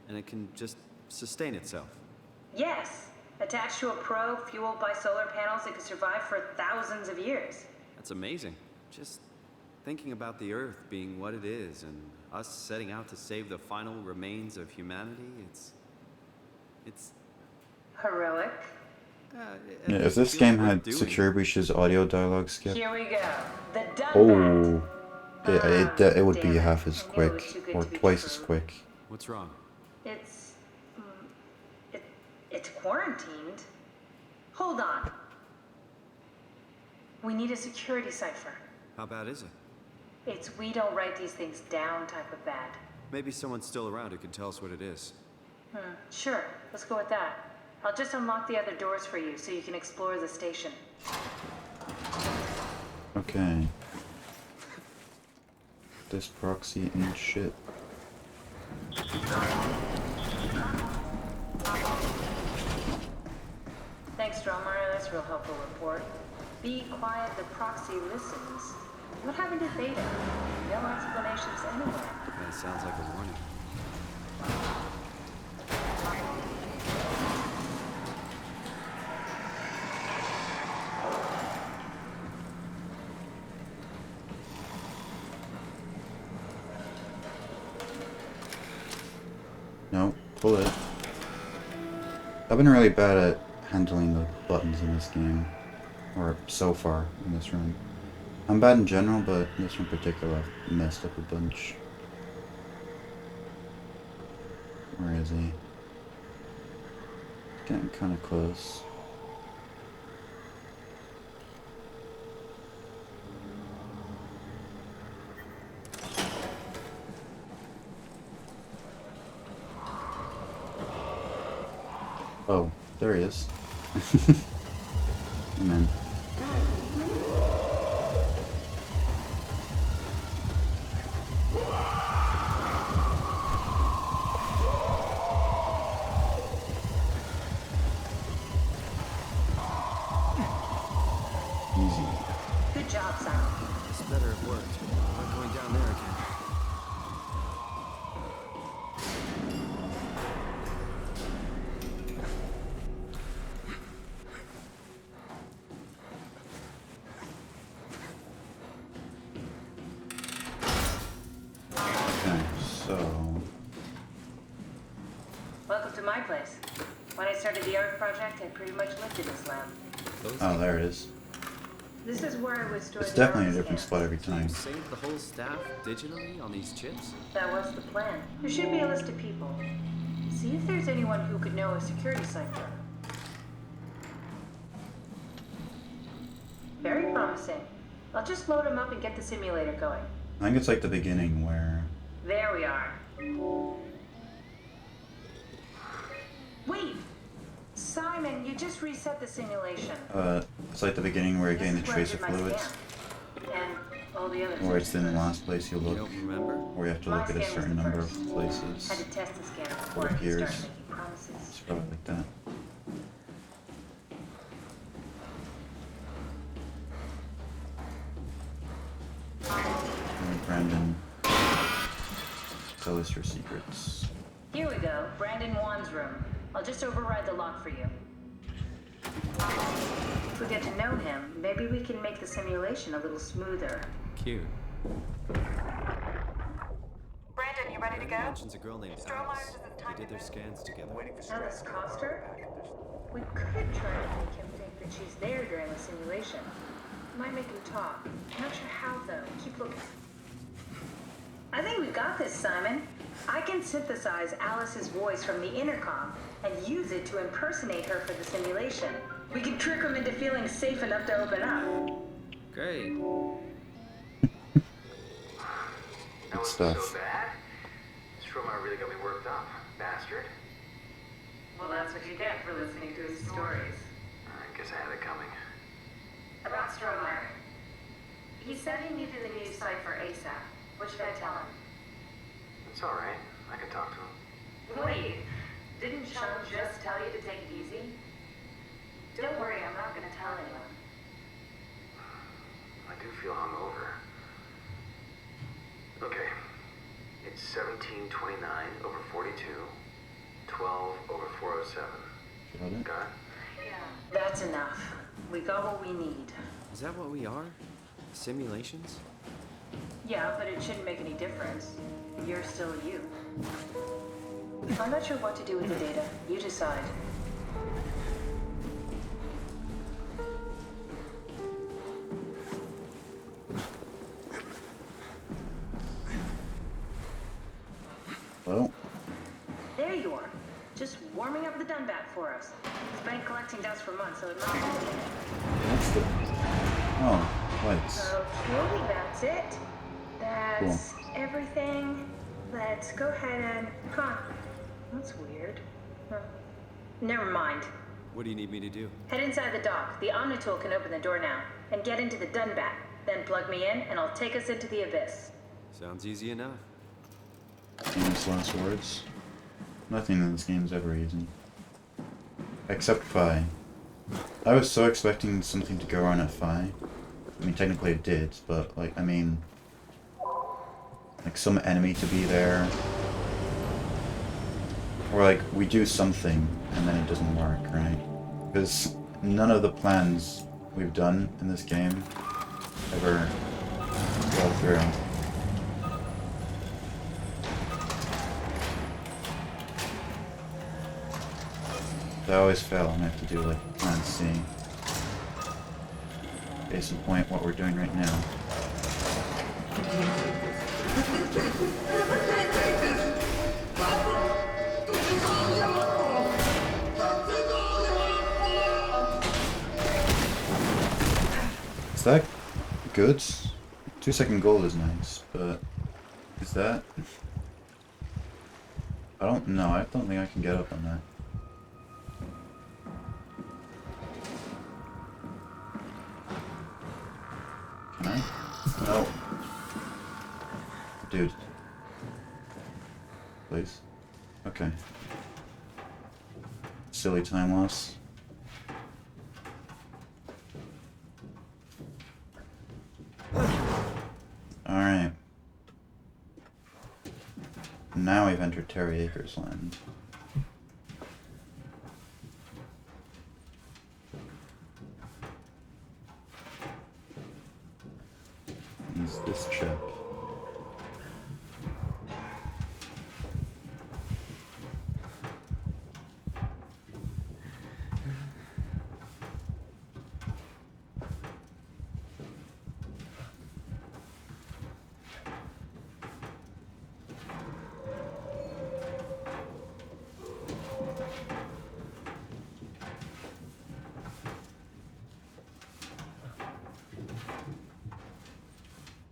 And it can just sustain itself? Yes, attached to a probe fueled by solar panels, it could survive for thousands of years. That's amazing. Just thinking about the Earth being what it is and us setting out to save the final remains of humanity, it's Heroic. Yeah, if this game had Secure Breach's audio dialogue skip, Here we go. The done oh, bat. it would be Damn it. half as I knew it quick, was too good or to be twice as true. quick. What's wrong? It's it's quarantined. Hold on. We need a security cipher. How bad is it? It's we don't write these things down type of bad. Maybe someone's still around who can tell us what it is. Sure, let's go with that. I'll just unlock the other doors for you so you can explore the station. Okay. This proxy ain't shit. Thanks, Drummer. That's a real helpful report. Be quiet, the proxy listens. What happened to Theta? No explanations anywhere. That sounds like a warning. No, pull it. I've been really bad at handling the buttons in this game. Or so far in this run. I'm bad in general, but in this one in particular I've messed up a bunch. Where is he? Getting kinda close. Oh, there he is. Man. Easy. Good job, Simon. This better have worked. I'm not going down there again. Okay, so Welcome to my place. When I started the art project, I pretty much lived in this lab. oh, there it is. This is where I would store It's the definitely a art different scans. spot every So time. you saved the whole staff digitally on these chips? That was the plan. There should be a list of people. See if there's anyone who could know a security cipher. Very promising. I'll just load them up and get the simulator going. I think it's like the beginning where There we are. Wait! Simon, you just reset the simulation. it's like the beginning where you This gain is the where I trace did of my fluids, scan. And all the other or it's things in the first. last place you You look, don't remember? where you have to My look at a scan was certain the number of first. places. Had to test the scanner Or before I could appears. start making promises. It's probably like that. Alright, Brandon, tell us your secrets. Here we go, Brandon Wan's room. I'll just override the lock for you. If we get to know him, maybe we can make the simulation a little smoother. Cute. Brandon, you ready to Brandon go? mentions a girl named Stromae Alice. says it's They time did to their move. scans together. Alice Coster? We could try to make him think that she's there during the simulation. Might make him talk. Not sure how, though. Keep looking. I think we got this, Simon. I can synthesize Alice's voice from the intercom and use it to impersonate her for the simulation. We can trick him into feeling safe enough to open up. Great. That wasn't stuff. so bad. Stromae really got me worked up, bastard. Well, that's what you get for listening to his stories. I guess I had it coming. About Stromae. He said he needed a new cipher ASAP. What should I tell him? It's alright. I can talk to him. Wait, didn't Sean just tell you to take it easy? Don't worry, I'm not gonna tell anyone. I do feel hungover. Okay. It's 1729 over 42, 12 over 407. Got it? Got it? That's enough. We got what we need. Is that what we are? Simulations? Yeah, but it shouldn't make any difference. You're still you. I'm not sure what to do with the data. You decide. done bat for us. It's been collecting dust for months, so it must be it. What's the... Oh, lights. Okay, that's it. That's everything. Let's go ahead and... Huh. That's weird. Huh. Never mind. What do you need me to do? Head inside the dock. The Omnitool can open the door now. And get into the Dunbat. Then plug me in, and I'll take us into the abyss. Sounds easy enough. Famous last words. Nothing in this game is ever easy. Except Phi. I was so expecting something to go wrong at Phi. I mean, technically it did, but, like, I mean... like, some enemy to be there. Or, like, we do something, and then it doesn't work, right? Because none of the plans we've done in this game ever go through. They always fail, and I have to do, like, plan C. Case in point, what we're doing right now. Is that good? 2-second gold is nice, but is that? I don't know. I don't think I can get up on that. Can I? No. Dude. Please. Okay. Silly time loss. Alright. Now we've entered Terry Akers land. Use this check.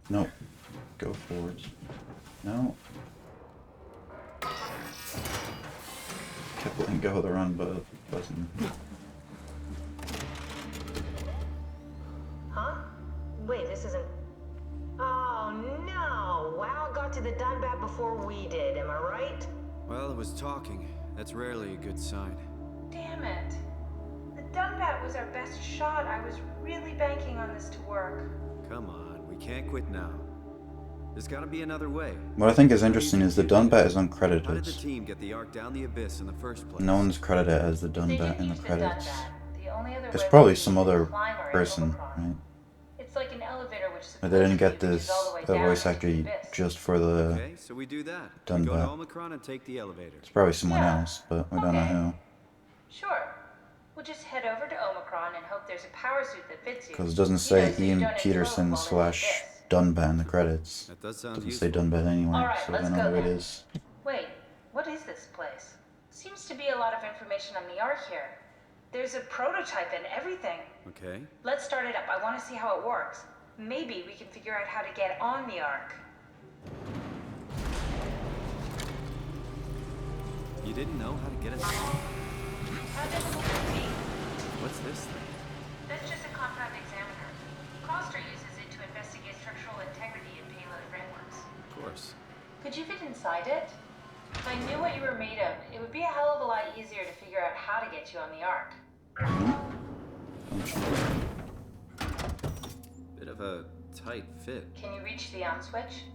No. Go forward. No. Kept letting go of the run button. Huh? Wait, this isn't... Oh, no! WoW got to the Dunbat before we did, am I right? Well, it was talking. That's rarely a good sign. Damn it. The Dunbat was our best shot. I was really banking on this to work. Come on, we can't quit now. There's gotta be another way. What I think is interesting is the Dunbat is How did the uncredited. team get the Ark down the abyss in the first place? No one's credited as the They Dunbat didn't in the use credits. Dunbat. The only other It's way probably was to some use other a climber in person, Omicron. right? It's like an elevator which But they didn't get supposedly this reaches all the way down voice into actor the abyss. just for the... Okay, so we do that. We go to Dunbat. Omicron and take the elevator. It's probably someone Yeah. else, but we don't know Okay. who. Sure. We'll just head over to Omicron and hope there's a power suit that fits you. Because it doesn't You know, say so you Ian don't explode Peterson while in the slash abyss. Dunbat in the credits. That does sound Doesn't useful. say Dunbat anywhere, All right, so I let's don't know go who it then. is. Wait, what is this place? Seems to be a lot of information on the Ark here. There's a prototype and everything. Okay. Let's start it up. I want to see how it works. Maybe we can figure out how to get on the Ark. You didn't know how to get us? How difficult could it be? What's this thing? That's just a compound examiner. Coster uses it to investigate structural integrity in payload frameworks. Of course. Could you fit inside it? If I knew what you were made of, it would be a hell of a lot easier to figure out how to get you on the Ark. Bit of a tight fit. Can you reach the on switch?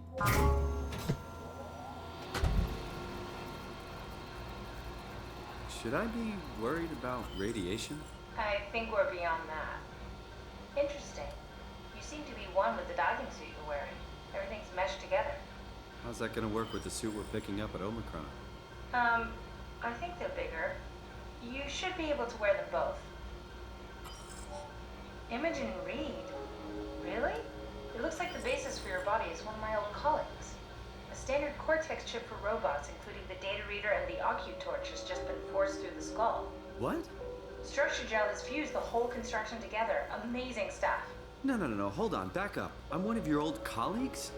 Should I be worried about radiation? I think we're beyond that. Interesting. You seem to be one with the diving suit you're wearing. Everything's meshed together. How's that gonna work with the suit we're picking up at Omicron? I think they're bigger. You should be able to wear them both. Imogen Reed? Really? It looks like the basis for your body is one of my old colleagues. A standard Cortex chip for robots, including the data reader and the OcuTorch, has just been forced through the skull. What? Structure gel has fused the whole construction together. Amazing stuff. No, hold on, back up. I'm one of your old colleagues?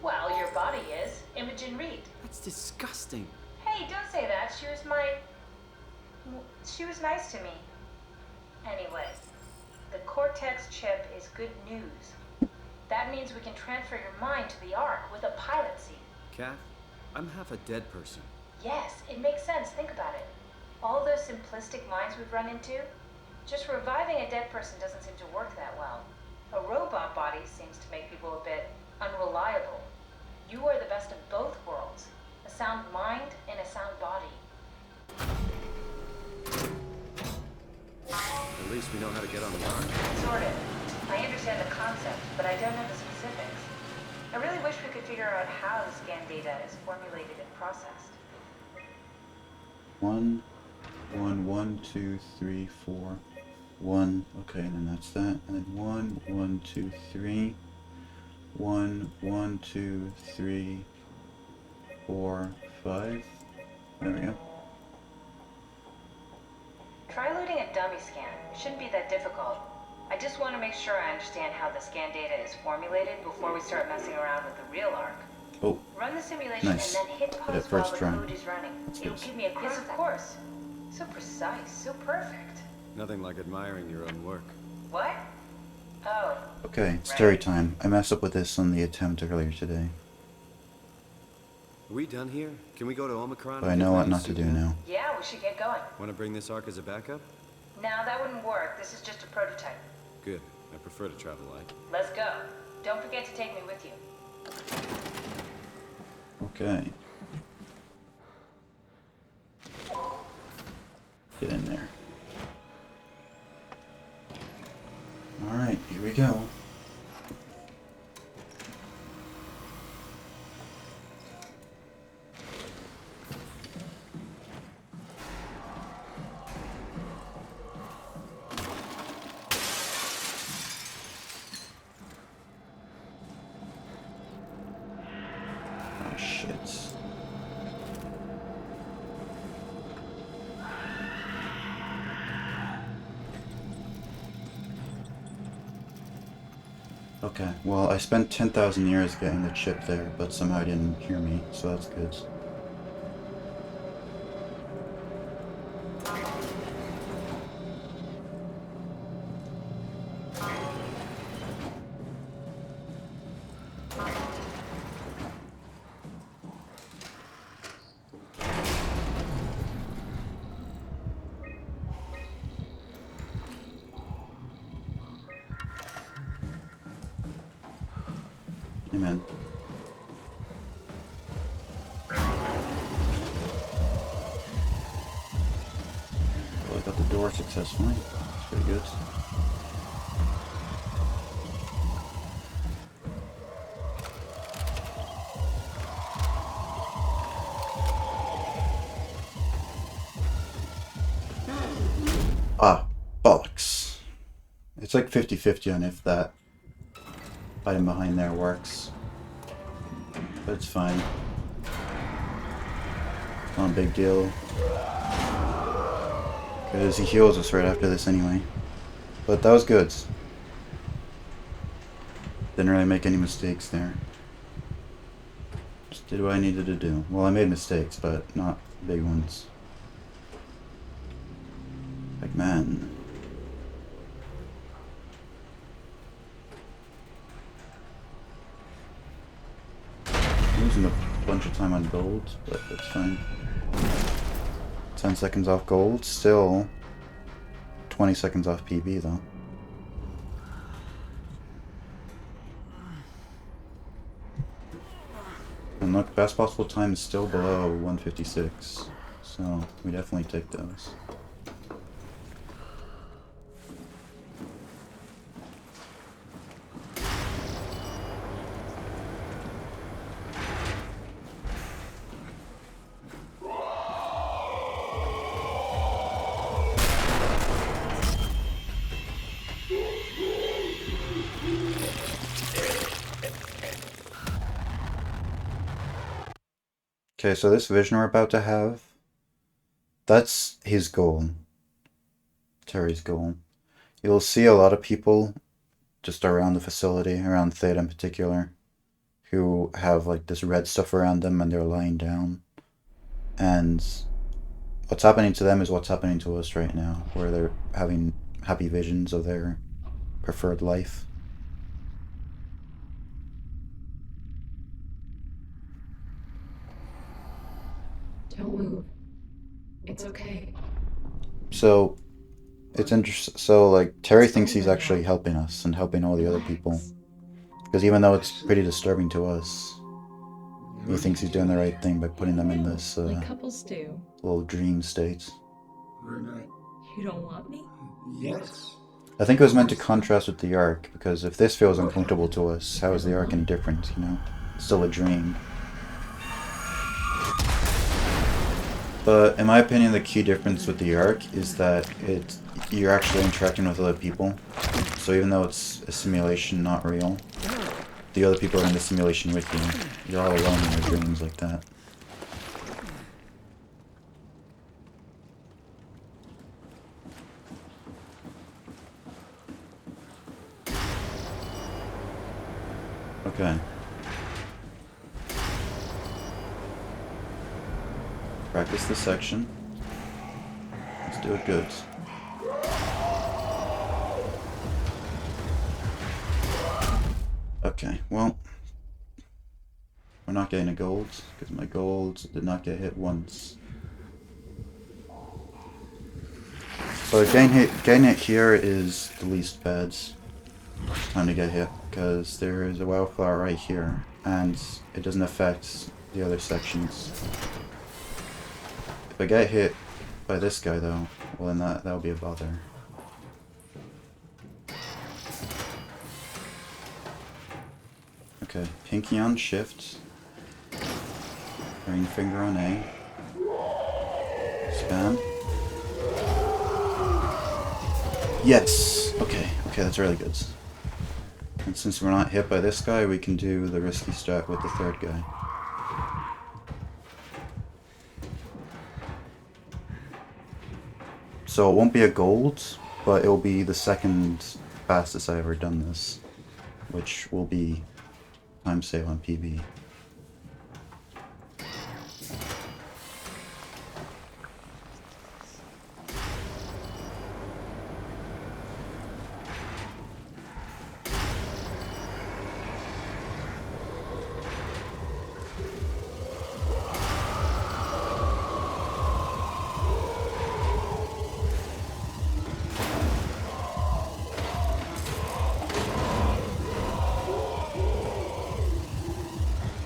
Well, your body is. Imogen Reed. That's disgusting. Hey, don't say that. She was nice to me. Anyway, the Cortex chip is good news. That means we can transfer your mind to the Ark with a pilot seat. Kath, I'm half a dead person. Yes, it makes sense. Think about it. All those simplistic minds we've run into, just reviving a dead person doesn't seem to work that well. A robot body seems to make people a bit unreliable. You are the best of both worlds. A sound mind and a sound body. At least we know how to get on the Ark. Sort of. I understand the concept, but I don't know the specifics. I really wish we could figure out how the scan data is formulated and processed. 1, 1, 1, 2, 3, 4. 1. Okay, and then that's that. And then 1, 1, 2, 3. 1, 1, 2, 3, 4, 5. There we go. Try loading a dummy scan. It shouldn't be that difficult. I just want to make sure I understand how the scan data is formulated before we start messing around with the real Ark. Oh, Run the simulation nice. and then hit Did it pause while first the try. code is running. It'll good. give me a quiz. Yes, of course. So precise, so perfect. Nothing like admiring your own work. What? Oh. Okay, story time. I messed up with this on the attempt earlier today, Are we done here? Can we go to Omicron? but I know what not to do now. Yeah, we should get going. Want to bring this Ark as a backup? No, that wouldn't work. This is just a prototype. Good. I prefer to travel light. Let's go. Don't forget to take me with you. Okay. Get in there. Alright, here we go. Oh shit. Okay, well, I spent 10,000 years getting the chip there, but somehow it didn't hear me, so that's good. Amen. Well, I got the door successfully. That's pretty good. Ah, bollocks. It's like 50-50 on if that item behind there works. But it's fine. Not a big deal. Because he heals us right after this anyway. But that was good. Didn't really make any mistakes there. Just did what I needed to do. Well, I made mistakes, but not big ones. Like, man. Losing a bunch of time on gold, but that's fine. 10 seconds off gold, still 20 seconds off PB though. And look, best possible time is still below 156, so we definitely take those. Okay, so this vision we're about to have, that's his goal. Terry's goal. You'll see a lot of people just around the facility, around Theta in particular, who have like this red stuff around them and they're lying down. And what's happening to them is what's happening to us right now, where they're having happy visions of their preferred life. Don't move. It's okay. So it's interesting. So like Terry thinks he's actually helping us and helping all the other people, because even though it's pretty disturbing to us, he thinks he's doing the right thing by putting them in this Like couples do. little dream state. You don't want me? Yes. I think it was meant to contrast with the Ark, because if this feels uncomfortable to us, how is the Ark any different, you know? It's still a dream. But in my opinion, the key difference with the Ark is that you're actually interacting with other people. So even though it's a simulation, not real, the other people are in the simulation with you. You're all alone in your dreams like that. Okay. Practice this section. Let's do it good. Okay, well, we're not getting a gold, because my gold did not get hit once. So getting hit here is the least bad time to get hit, because there is a wildflower right here, and it doesn't affect the other sections. If I get hit by this guy though, well then that'll be a bother. Okay, pinky on shift, ring finger on A, spam. Yes! Okay, that's really good. And since we're not hit by this guy, we can do the risky strat with the third guy. So it won't be a gold, but it will be the second fastest I've ever done this, which will be time save on PB.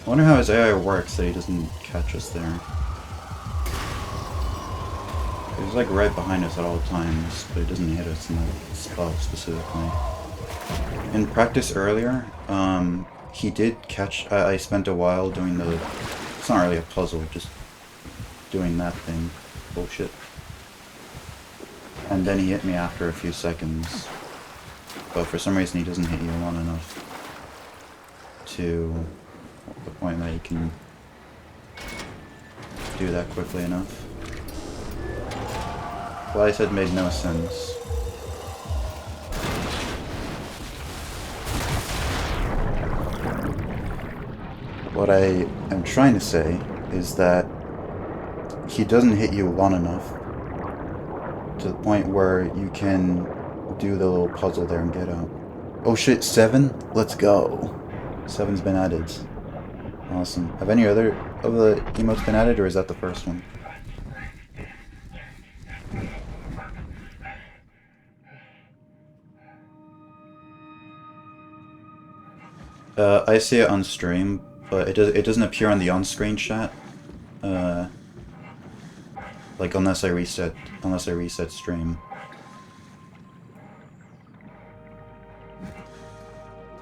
I wonder how his AI works that he doesn't catch us there. He's like right behind us at all times, but he doesn't hit us in that spot specifically. In practice earlier, he did catch. I spent a while doing the. It's not really a puzzle, just doing that thing. Bullshit. And then he hit me after a few seconds. But for some reason he doesn't hit you long enough to the point that you can do that quickly enough. What I said made no sense. What I am trying to say is that he doesn't hit you long enough to the point where you can do the little puzzle there and get out. Oh shit, 7? Let's go. 7's been added. Awesome. Have any other of the emotes been added, or is that the first one? I see it on stream, but it doesn't appear on the on-screen chat. Like unless I reset stream.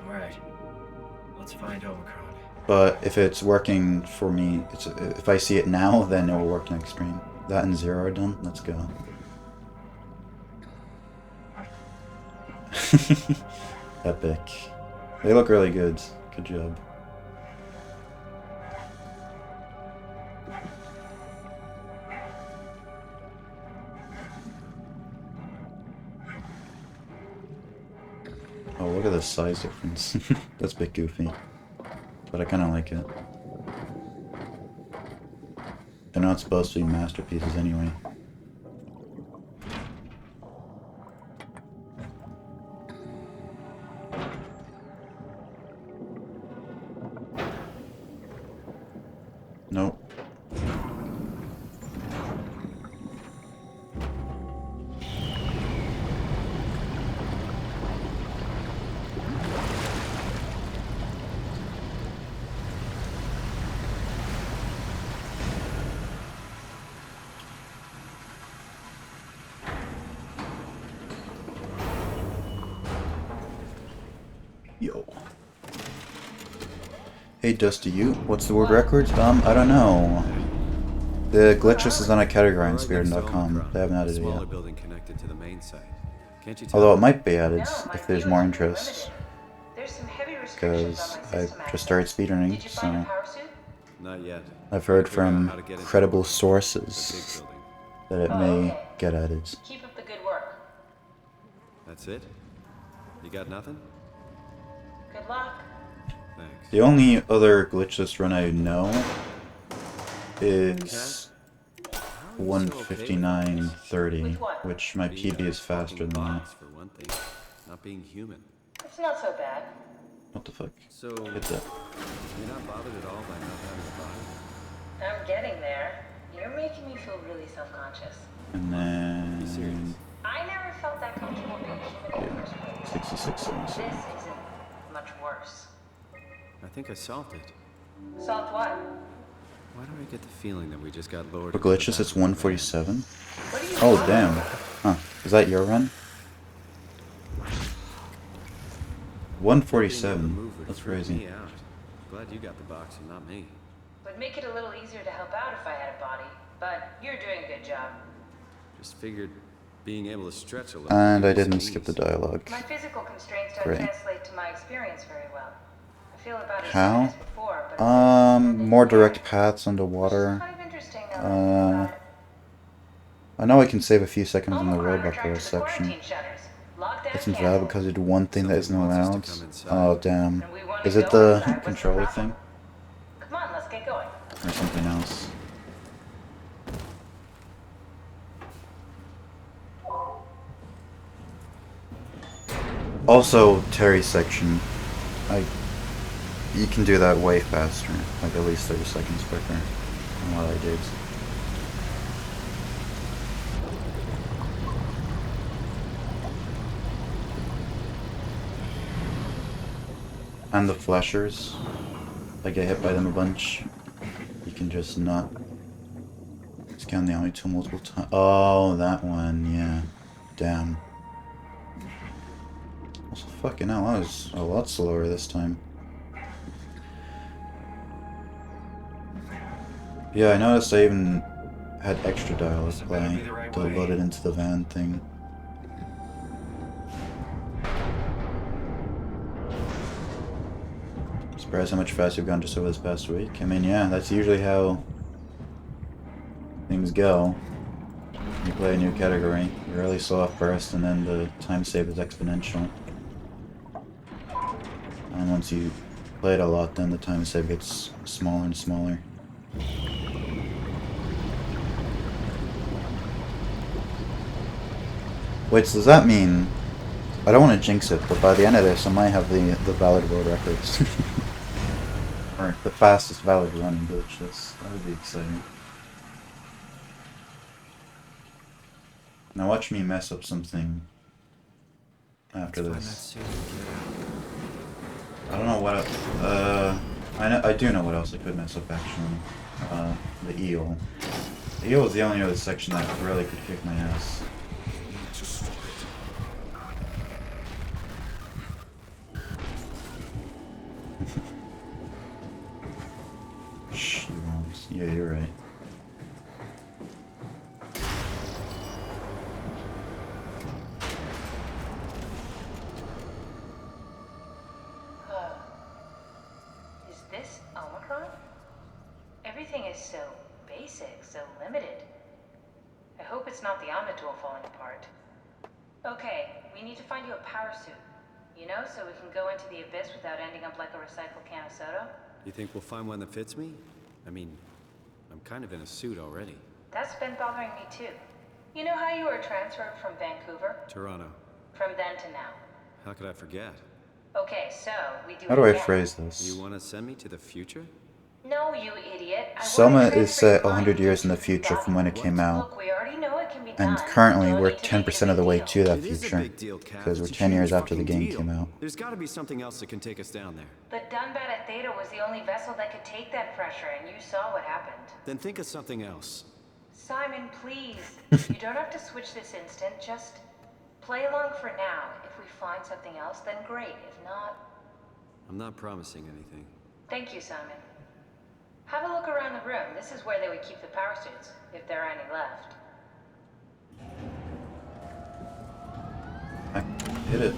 Alright. Let's find Omicron. But if it's working for me, if I see it now, then it will work next stream. That and 0 are done. Let's go. Epic. They look really good. Good job. Oh, look at the size difference. That's a bit goofy. But I kind of like it. They're not supposed to be masterpieces anyway. Nope. Yo. Hey Dusty, what's the world record? I don't know. The Glitchless is on a category on Speedrun.com. They haven't added it yet. Building connected to the main site. Can't you Although tell? it might be added No, my if there's view more is pretty interest. limited. There's some heavy restrictions on Because my I system just access. started Did speedrunning, you find a so power suit? Not yet. I've heard Figure out from how to get into credible the sources big building. that it Oh, may okay. get added. Keep up the good work. That's it? You got nothing? Good luck. Thanks. The only other Glitchless run I know is 1:59:30, which my PB is faster than that. For one thing, not being human. It's not so bad. What the fuck? So, Hit that. you're not bothered at all by not having a body? I'm getting there. You're making me feel really self-conscious. And Be serious. then I never felt that comfortable being human in the first place. 66, This 77. isn't much worse. I think I solved it. Solved what? Why do I get the feeling that we just got lowered? For Glitchless, it's 1:47. What are you Oh talking damn. about? Huh? Is that your run? 1:47. That's crazy. Me out. Glad you got the box and not me. Would make it a little easier to help out if I had a body, but you're doing a good job. Just figured being able to stretch a little. And I was didn't an skip the ease. dialogue. My physical constraints don't Great. translate to my experience very well. I feel about as How? good as before, but More direct paths underwater. kind of interesting now that I think about it. I know I can save a few seconds in the Omicron robot retracted girl the section. quarantine shutters. Lockdown It's invalid canceled. because I did one thing that isn't Something wants us allowed. to come inside. Oh damn. And we wanna Is it go the inside. What's the controller problem? thing? Come on, let's get going. Or something else? Also, Terry's section. You can do that way faster. Like at least 30 seconds quicker than what I did. And the flashers. I get hit by them a bunch. You can just not scan the eye tool multiple times. Oh, that one, yeah. Damn. Also, fucking hell, that was a lot slower this time. Yeah, I noticed I even had extra dialogue playing to load it into the van thing. Surprised how much faster we've gone just over this past week. I mean, yeah, that's usually how things go. You play a new category, you're really slow at first, and then the time save is exponential. And once you play it a lot, then the time save gets smaller and smaller. Wait, so does that mean... I don't want to jinx it, but by the end of this I might have the valid world records. Or the fastest valid run in Glitchless. That would be exciting. Now watch me mess up something after this. I don't know what I do know what else I could mess up actually. The eel. The eel is the only other section that really could kick my ass. Shh, you won't. Yeah, you're right. Is this Omicron? Everything is so basic, so limited. I hope it's not the Omnitool falling apart. Okay, we need to find you a power suit. You know, so we can go into the abyss without ending up like a recycled can of soda? You think we'll find one that fits me? I mean, I'm kind of in a suit already. That's been bothering me too. You know how you were transferred from Vancouver? Toronto. From then to now. How could I forget? Okay, so we do How it do I again. phrase this? You want to send me to the future? No, you idiot. I SOMA wanna is transfer set your 100 mind years in the into future your from when it body. came out. Look, we already know it can be And done. currently Don't we're need to make it a 10% of the big way deal. to that It is a future. big deal, Cap. Because we're It's a 10 years huge after the fucking game deal. came out. There's got to be something else that can take us down there. But Dunbat at Theta was the only vessel that could take that pressure, and you saw what happened. Then think of something else. Simon, please. You don't have to switch this instant. Just play along for now. If we find something else, then great. If not, I'm not promising anything. thank you, Simon. Have a look around the room. This is where they would keep the power suits, if there are any left. I hit it.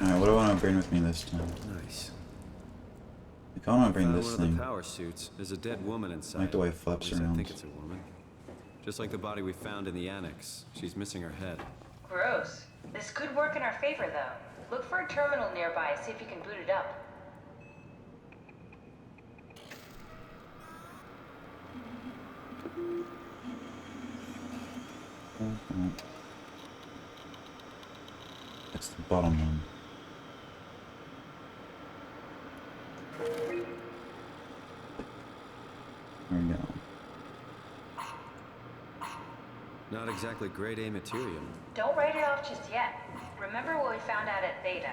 Alright, what do I want to bring with me this time? Nice. I kind of want to bring Found this one of the thing. power suits. There's a dead woman inside. I like the way it flaps At least I around. think it's a woman. Just like the body we found in the annex. She's missing her head. Gross. This could work in our favor, though. Look for a terminal nearby. See if you can boot it up. It's the bottom one. There we go. Not exactly grade A material. Don't write it off just yet. Remember what we found out at Theta?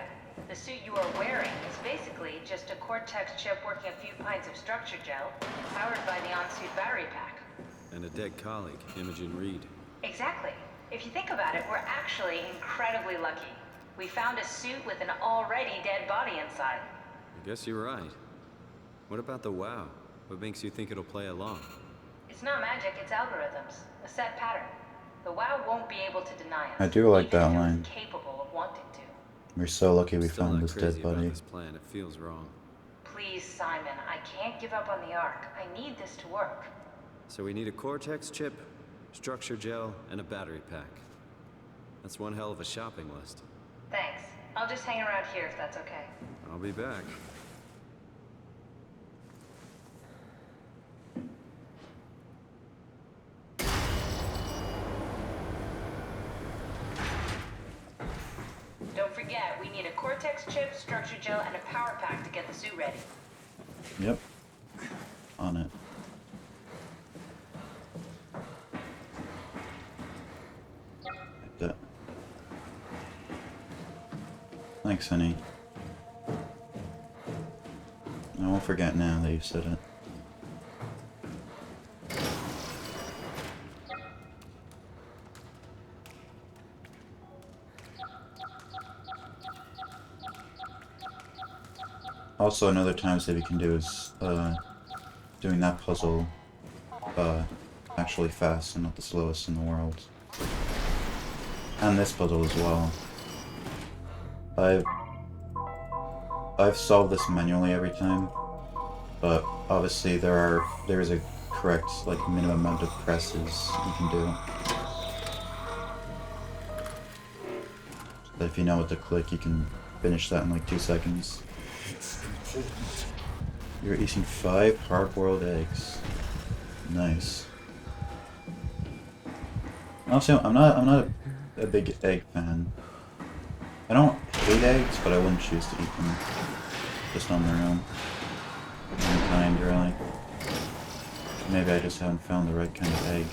The suit you are wearing is basically just a Cortex chip working a few pints of structure gel, powered by the on-suit battery pack. And a dead colleague, Imogen Reed. Exactly. If you think about it, we're actually incredibly lucky. We found a suit with an already dead body inside. I guess you're right. What about the WoW? What makes you think it'll play along? It's not magic, it's algorithms. A set pattern. The WoW won't be able to deny us. I do like even that if it was line. capable of wanting to. We're so lucky we Still found not this crazy dead about body. this plan. It feels wrong. Please, Simon, I can't give up on the Ark. I need this to work. So we need a Cortex chip, structure gel, and a battery pack. That's one hell of a shopping list. Thanks. I'll just hang around here if that's okay. I'll be back. Don't forget, we need a Cortex chip, structure gel, and a power pack to get the suit ready. Yep. On it. Like that. Thanks, honey. I won't forget now that you said it. Also, another time save you can do is doing that puzzle actually fast and not the slowest in the world. And this puzzle as well. I've solved this manually every time, but obviously there's a correct minimum amount of presses you can do. But if you know what to click, you can finish that in like 2 seconds. You're eating 5 hard-boiled eggs. Nice. Also, I'm not a big egg fan. I don't hate eggs, but I wouldn't choose to eat them just on their own. Any kind, really. Maybe I just haven't found the right kind of egg.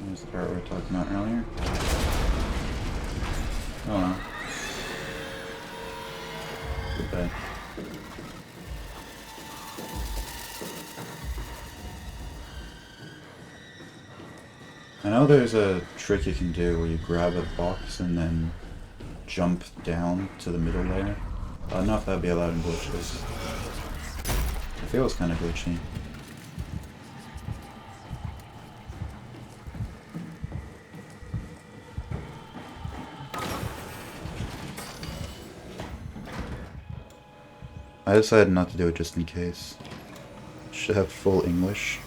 Here's the part we were talking about earlier. Oh well. Goodbye. I know there's a trick you can do where you grab a box and then jump down to the middle layer. I don't know if that'd be allowed in Glitchless. It feels kind of glitchy. I decided not to do it just in case. Should have full English.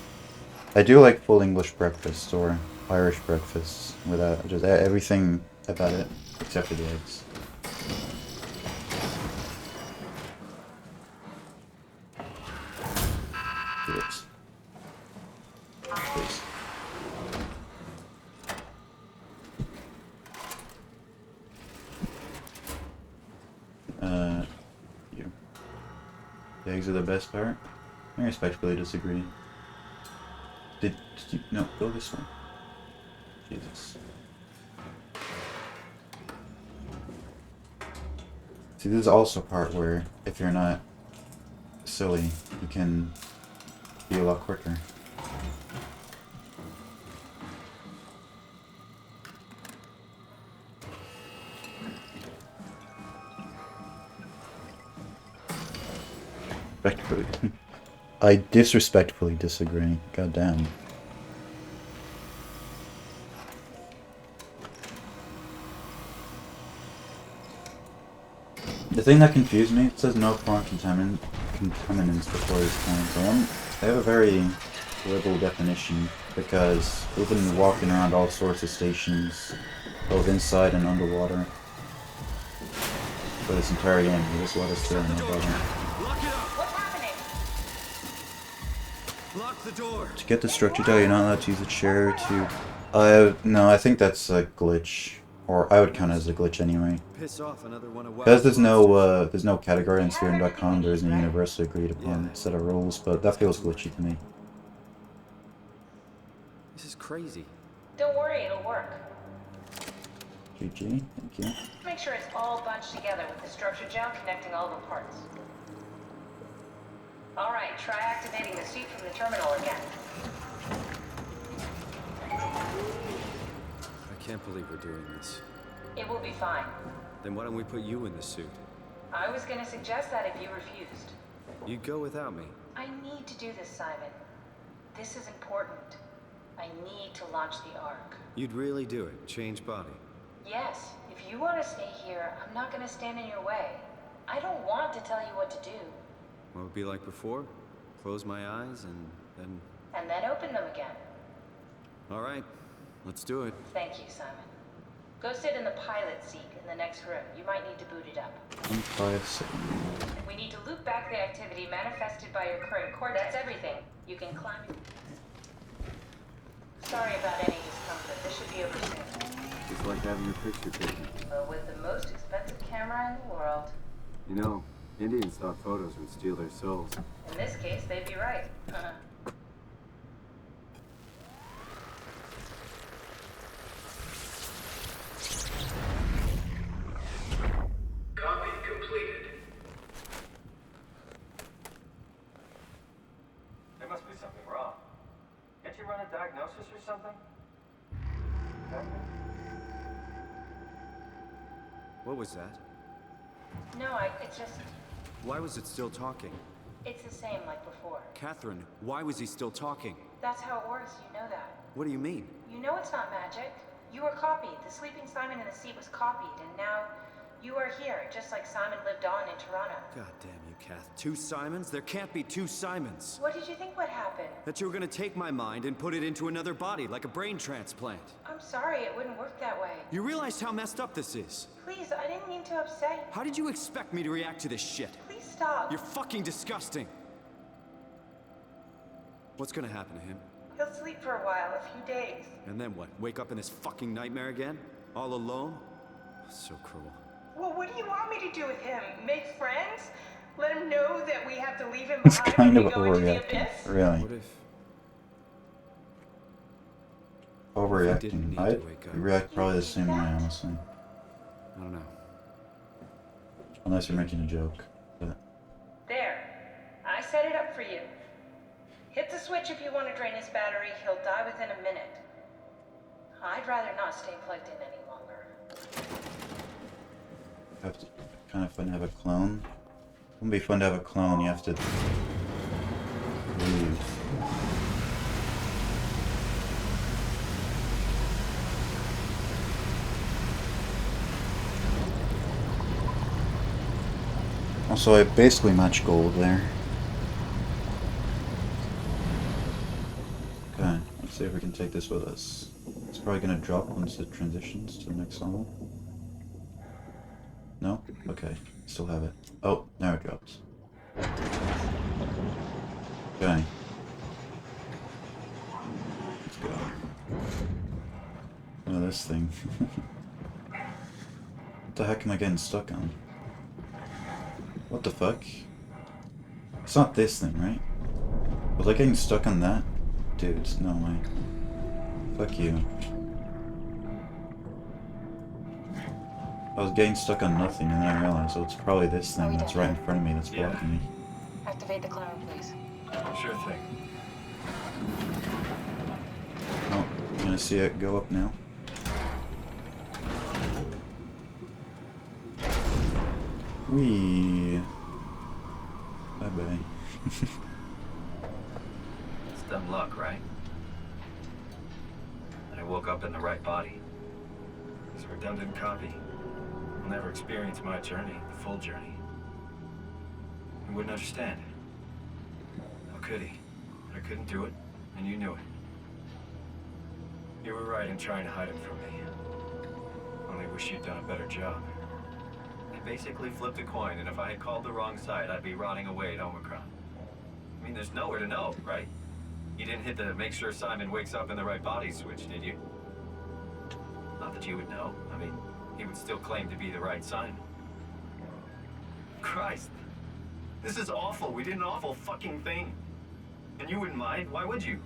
I do like full English breakfast or Irish breakfasts without just everything about it except for the eggs. Please. Please. You. The eggs are the best part? I respectfully disagree. Did you... No, go this way. Jesus. See, this is also a part where, if you're not silly, you can be a lot quicker. Respectfully. I disrespectfully disagree. God damn. The thing that confused me, it says no foreign contaminants before this time. So they have a very liberal definition because we've been walking around all sorts of stations, both inside and underwater, for this entire game. They just let us through, no problem. Lock it up. What's happening? Lock the door. To get the structure tile, you're not allowed to use a chair to... no, I think that's a glitch. Or I would count it as a glitch anyway. Piss off another one of Because there's no category on Speedrun.com, there isn't a universally agreed upon set of rules, but that feels glitchy to me. This is crazy. Don't worry, it'll work. GG, thank you. Make sure it's all bunched together with the structure gel connecting all the parts. Alright, try activating the suit from the terminal again. I can't believe we're doing this. It will be fine. Then why don't we put you in the suit? I was gonna suggest that if you refused. You'd go without me. I need to do this, Simon. This is important. I need to launch the Ark. You'd really do it? Change body? Yes, if you want to stay here, I'm not gonna stand in your way. I don't want to tell you what to do. What would it be like before? Close my eyes and then... And then open them again. Alright, let's do it. Thank you, Simon. Go sit in the pilot seat in the next room. You might need to boot it up. We need to loop back the activity manifested by your current core. That's everything. You can climb... Sorry about any discomfort. This should be over soon. It's like having your picture taken. But with the most expensive camera in the world. You know, Indians thought photos would steal their souls. In this case, they'd be right. Copy completed. There must be something wrong. Can't you run a diagnosis or something? What was that? No, it's just... Why was it still talking? It's the same like before. Catherine, why was he still talking? That's how it works, you know that. What do you mean? You know it's not magic. You were copied. The sleeping Simon in the seat was copied, and now you are here, just like Simon lived on in Toronto. God damn you, Kath. 2 Simons? There can't be 2 Simons. What did you think would happen? That you were gonna take my mind and put it into another body, like a brain transplant. I'm sorry, it wouldn't work that way. You realize how messed up this is? Please, I didn't mean to upset you. How did you expect me to react to this shit? Please stop. You're fucking disgusting. What's gonna happen to him? He'll sleep for a while, a few days. And then what? Wake up in this fucking nightmare again? All alone? So cruel. Well, what do you want me to do with him? Make friends? Let him know that we have to leave him It's behind kind when of we go into the overreacting, abyss? really. What if... Overreacting. I'd react probably the same way, honestly. I don't know. Unless you're making a joke. But There. I set it up for you. Hit the switch if you want to drain his battery. He'll die within a minute. I'd rather not stay plugged in any longer. have to, kind of fun to have a clone. It wouldn't be fun to have a clone, you have to leave. Also, I basically match gold there. Okay, let's see if we can take this with us. It's probably gonna drop once it transitions to the next level. No? Okay, still have it. Oh, now it dropped. Okay. Let's go. Oh, this thing. What the heck am I getting stuck on? What the fuck? It's not this thing, right? Was I getting stuck on that? Dude, no way. Fuck you. I was getting stuck on nothing and then I realized, oh, it's probably this thing that's right in front of me that's blocking me. Activate the cloud, please. Sure thing. Oh, you're gonna see it go up now. Whee! Bye bye. It's dumb luck, right? And I woke up in the right body. This redundant copy. I'll never experience my journey, the full journey. He wouldn't understand. How could he? I couldn't do it, and you knew it. You were right in trying to hide him from me. Only wish you'd done a better job. I basically flipped a coin, and if I had called the wrong side, I'd be rotting away at Omicron. I mean, there's nowhere to know, right? You didn't hit the make sure Simon wakes up in the right body switch, did you? Not that you would know. I mean, he would still claim to be the right Simon. Christ. This is awful. We did an awful fucking thing. And you wouldn't mind? Why would you?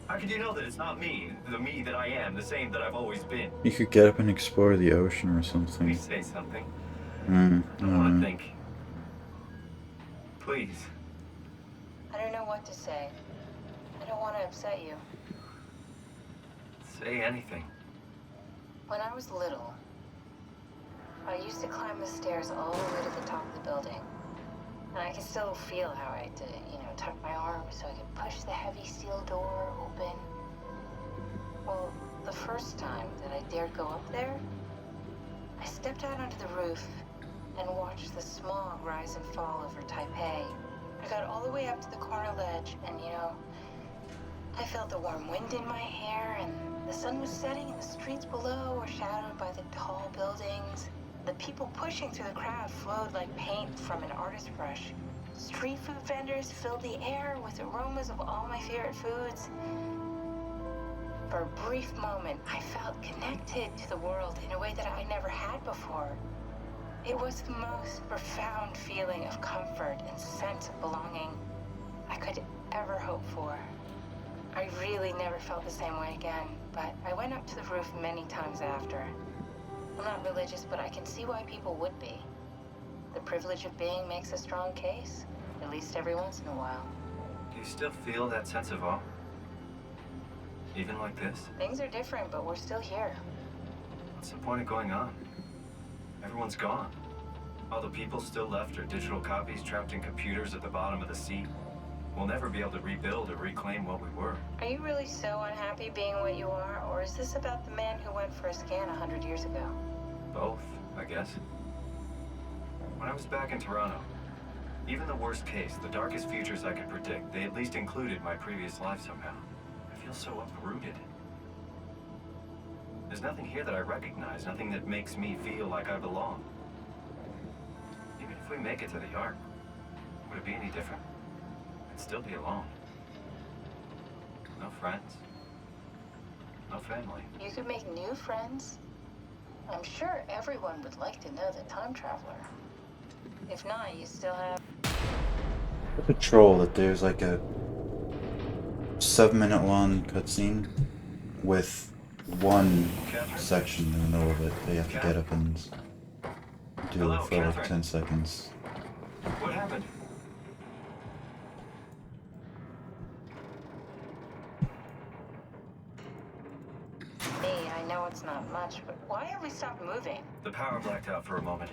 How could you know that it's not me, the me that I am, the same that I've always been? You could get up and explore the ocean or something. Please say something. I I want to think. Please. I don't know what to say. I don't want to upset you. Say anything. When I was little, I used to climb the stairs all the way to the top of the building. And I can still feel how I had to, tuck my arms so I could push the heavy steel door open. Well, the first time that I dared go up there, I stepped out onto the roof and watched the smog rise and fall over Taipei. I got all the way up to the corner ledge and, I felt the warm wind in my hair and the sun was setting and the streets below were shadowed by the tall buildings. The people pushing through the crowd flowed like paint from an artist's brush. Street food vendors filled the air with aromas of all my favorite foods. For a brief moment, I felt connected to the world in a way that I never had before. It was the most profound feeling of comfort and sense of belonging I could ever hope for. I really never felt the same way again, but I went up to the roof many times after. I'm not religious, but I can see why people would be. The privilege of being makes a strong case, at least every once in a while. Do you still feel that sense of awe? Even like this? Things are different, but we're still here. What's the point of going on? Everyone's gone. All the people still left are digital copies trapped in computers at the bottom of the sea. We'll never be able to rebuild or reclaim what we were. Are you really so unhappy being what you are, or is this about the man who went for a scan 100 years ago? Both, I guess. When I was back in Toronto, even the worst case, the darkest futures I could predict, they at least included my previous life somehow. I feel so uprooted. There's nothing here that I recognize, nothing that makes me feel like I belong. Even if we make it to the Ark, would it be any different? I'd still be alone. No friends. No family. You could make new friends. I'm sure everyone would like to know the time traveler. If not, you still have... The troll that there's like a 7-minute long cutscene with one section in the middle of it that you have to get up and do Hello, for like Catherine. 10 seconds. What happened? Hey, I know it's not much, but why have we stopped moving? The power blacked out for a moment.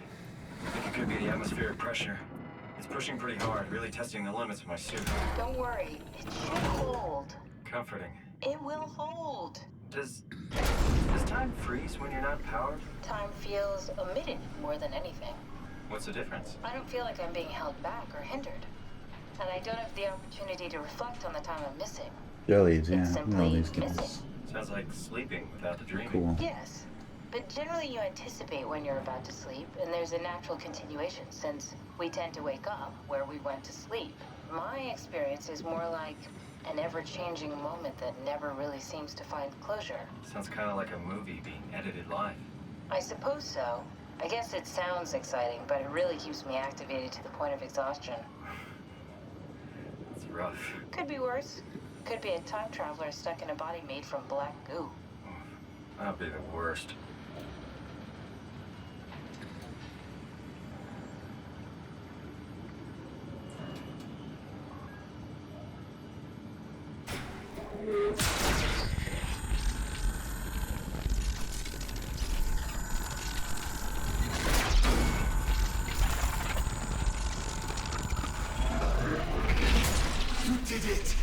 I think it could be the atmospheric pressure. It's pushing pretty hard, really testing the limits of my suit. Don't worry, it should hold. Comforting. It will hold. Does time freeze when you're not powered? Time feels omitted more than anything. What's the difference? I don't feel like I'm being held back or hindered. And I don't have the opportunity to reflect on the time I'm missing. Jellies, yeah. It's You know simply these guys. missing. Sounds like sleeping without the dreaming. Cool. Yes, but generally you anticipate when you're about to sleep, and there's a natural continuation since we tend to wake up where we went to sleep. My experience is more like an ever-changing moment that never really seems to find closure. Sounds kind of like a movie being edited live. I suppose so. I guess it sounds exciting, but it really keeps me activated to the point of exhaustion. It's rough. Could be worse. Could be a time traveler stuck in a body made from black goo. That'd be the worst. You did it!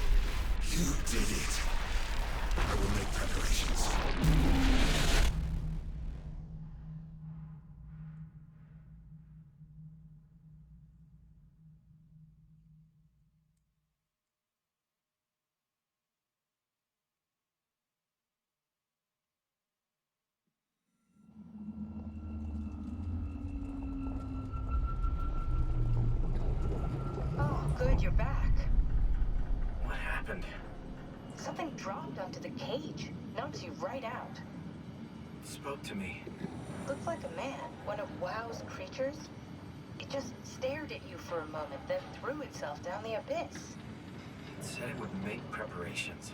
You did it! I will make preparations. Oh, good, you're back. What happened? Something dropped onto the cage. Knocks you right out. It spoke to me. Looked like a man, one of WoW's creatures. It just stared at you for a moment, then threw itself down the abyss. It said it would make preparations.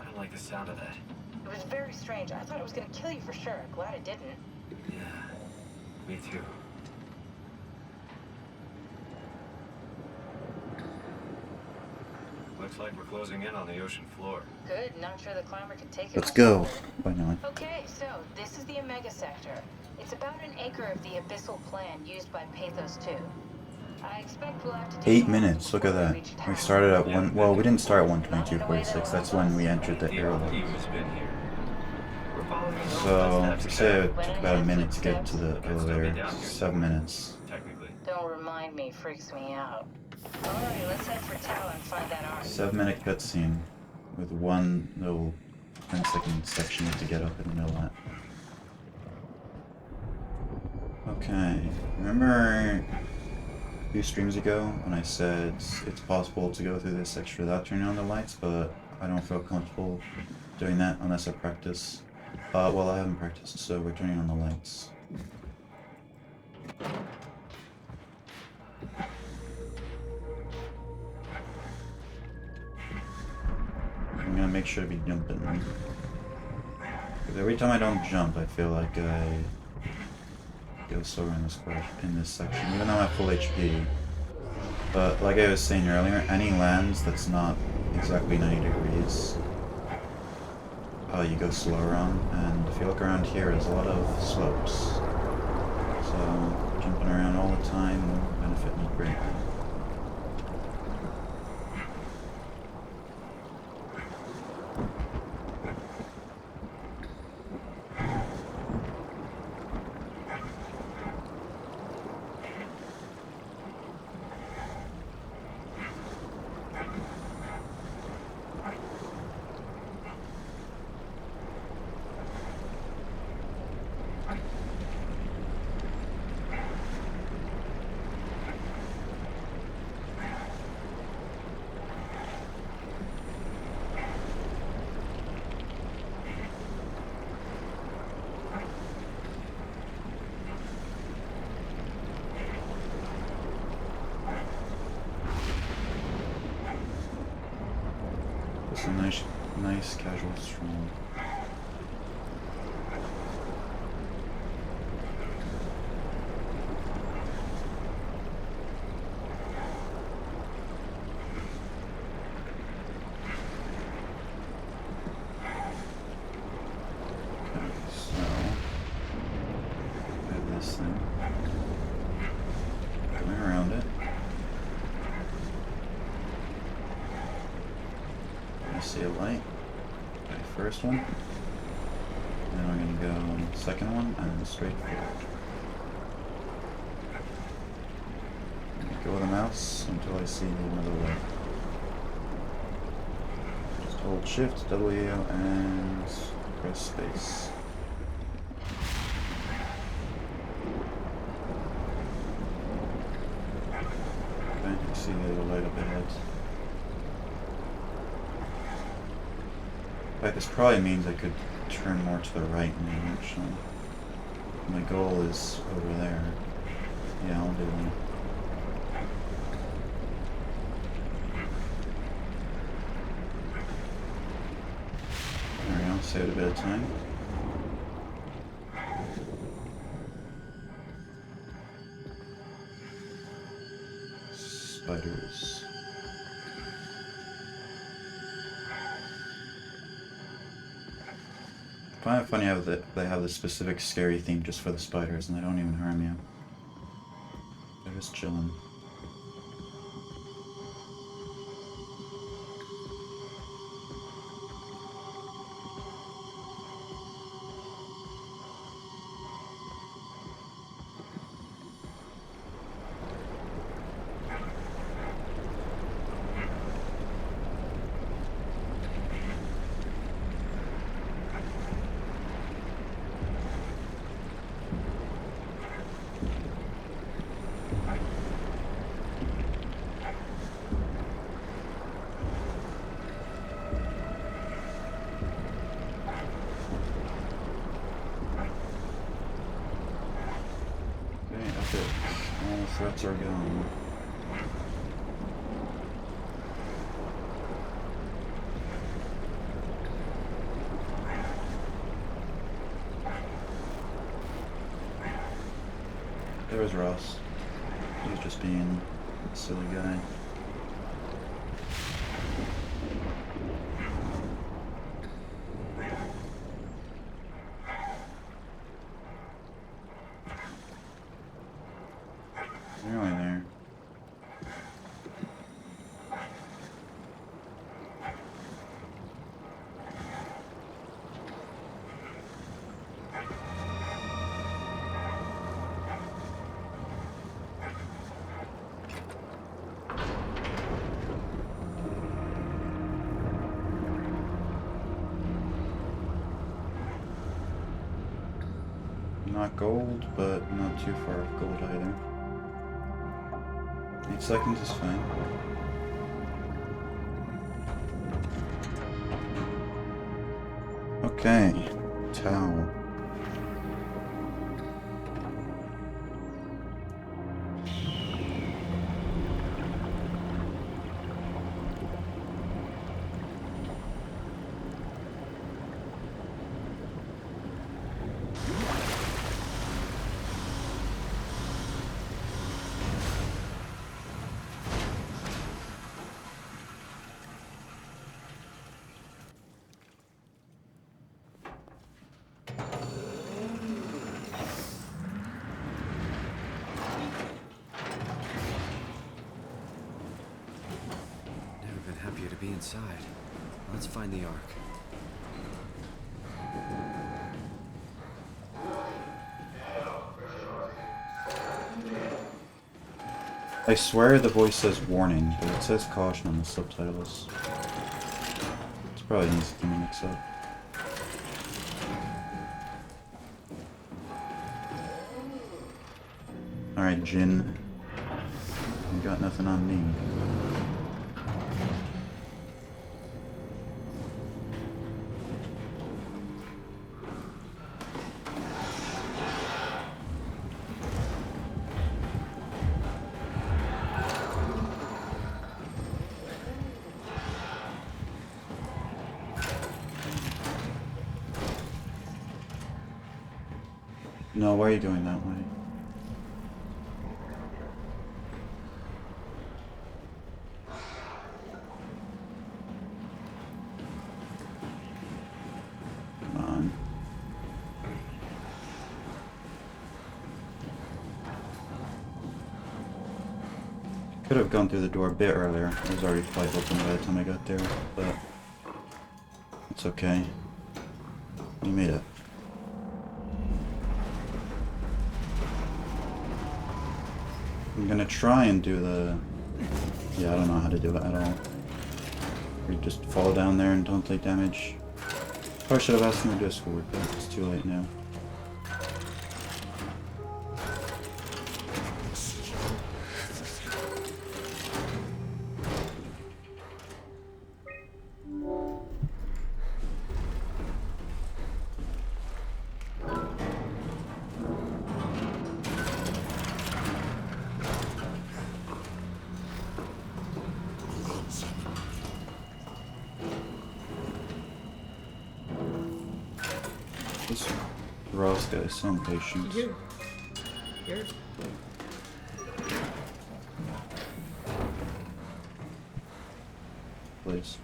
I don't like the sound of that. It was very strange. I thought it was gonna kill you for sure. Glad it didn't. Yeah, me too. Looks like we're closing in on the ocean floor. Good, not sure the climber can take it. Let's much go. longer. Finally. Okay, so this is the Omega Sector. It's about an acre of the abyssal plan used by Pathos 2. I expect we'll have to do 8 some minutes. Look at before we that. reach We town. started at one. Well, we didn't start at Not in a way 122.46. that That's will when we hold us. entered the The airlock. RP has been here. We're following the So, steps to we say have. it took about a minute to get to the Can't still get elevator. down here. 7 minutes. Technically. Don't remind me, freaks me out. Alright, let's head for town and find that arc. 7-minute cutscene with one little 10-second section you have to get up in the middle of that. Okay, remember a few streams ago when I said it's possible to go through this section without turning on the lights, but I don't feel comfortable doing that unless I practice. Well, I haven't practiced, so we're turning on the lights. I'm gonna make sure to be jumping. Because every time I don't jump, I feel like I go slower in this section, even though I'm at full HP. But like I was saying earlier, any lands that's not exactly 90 degrees, you go slower on. And if you look around here, there's a lot of slopes. So jumping around all the time will benefit me greatly. It's a nice casual stroll. This thing. Going around it. I see a light. Okay, first one. Then we're gonna go second one and straight forward. go with the mouse until I see another way. Just hold Shift, W, and press space. Okay, I see the light up ahead. In fact, this probably means I could turn more to the right now, actually. My goal is over there. Yeah, I'll do that. There we go, saved a bit of time. Spiders. I find it funny how they have this specific scary theme just for the spiders and they don't even harm you. They're just chilling. All threats are gone. There was Ross. He was just being a silly guy. They're only there. Not gold, but not too far off gold either. 8 seconds is fine. Okay, towel. To be inside. Let's find the Ark. I swear the voice says warning, but it says caution on the subtitles. It's probably an easy thing to mix up. Alright, Jin. You got nothing on me. No, why are you going that way? Come on. Could have gone through the door a bit earlier. It was already quite open by the time I got there, but it's okay. We made it. I'm gonna try and do the... Yeah, I don't know how to do it at all. You just fall down there and don't take damage. Probably should have asked him to do a sword, but it's too late now. This Ross guy is so impatient. Here. Please.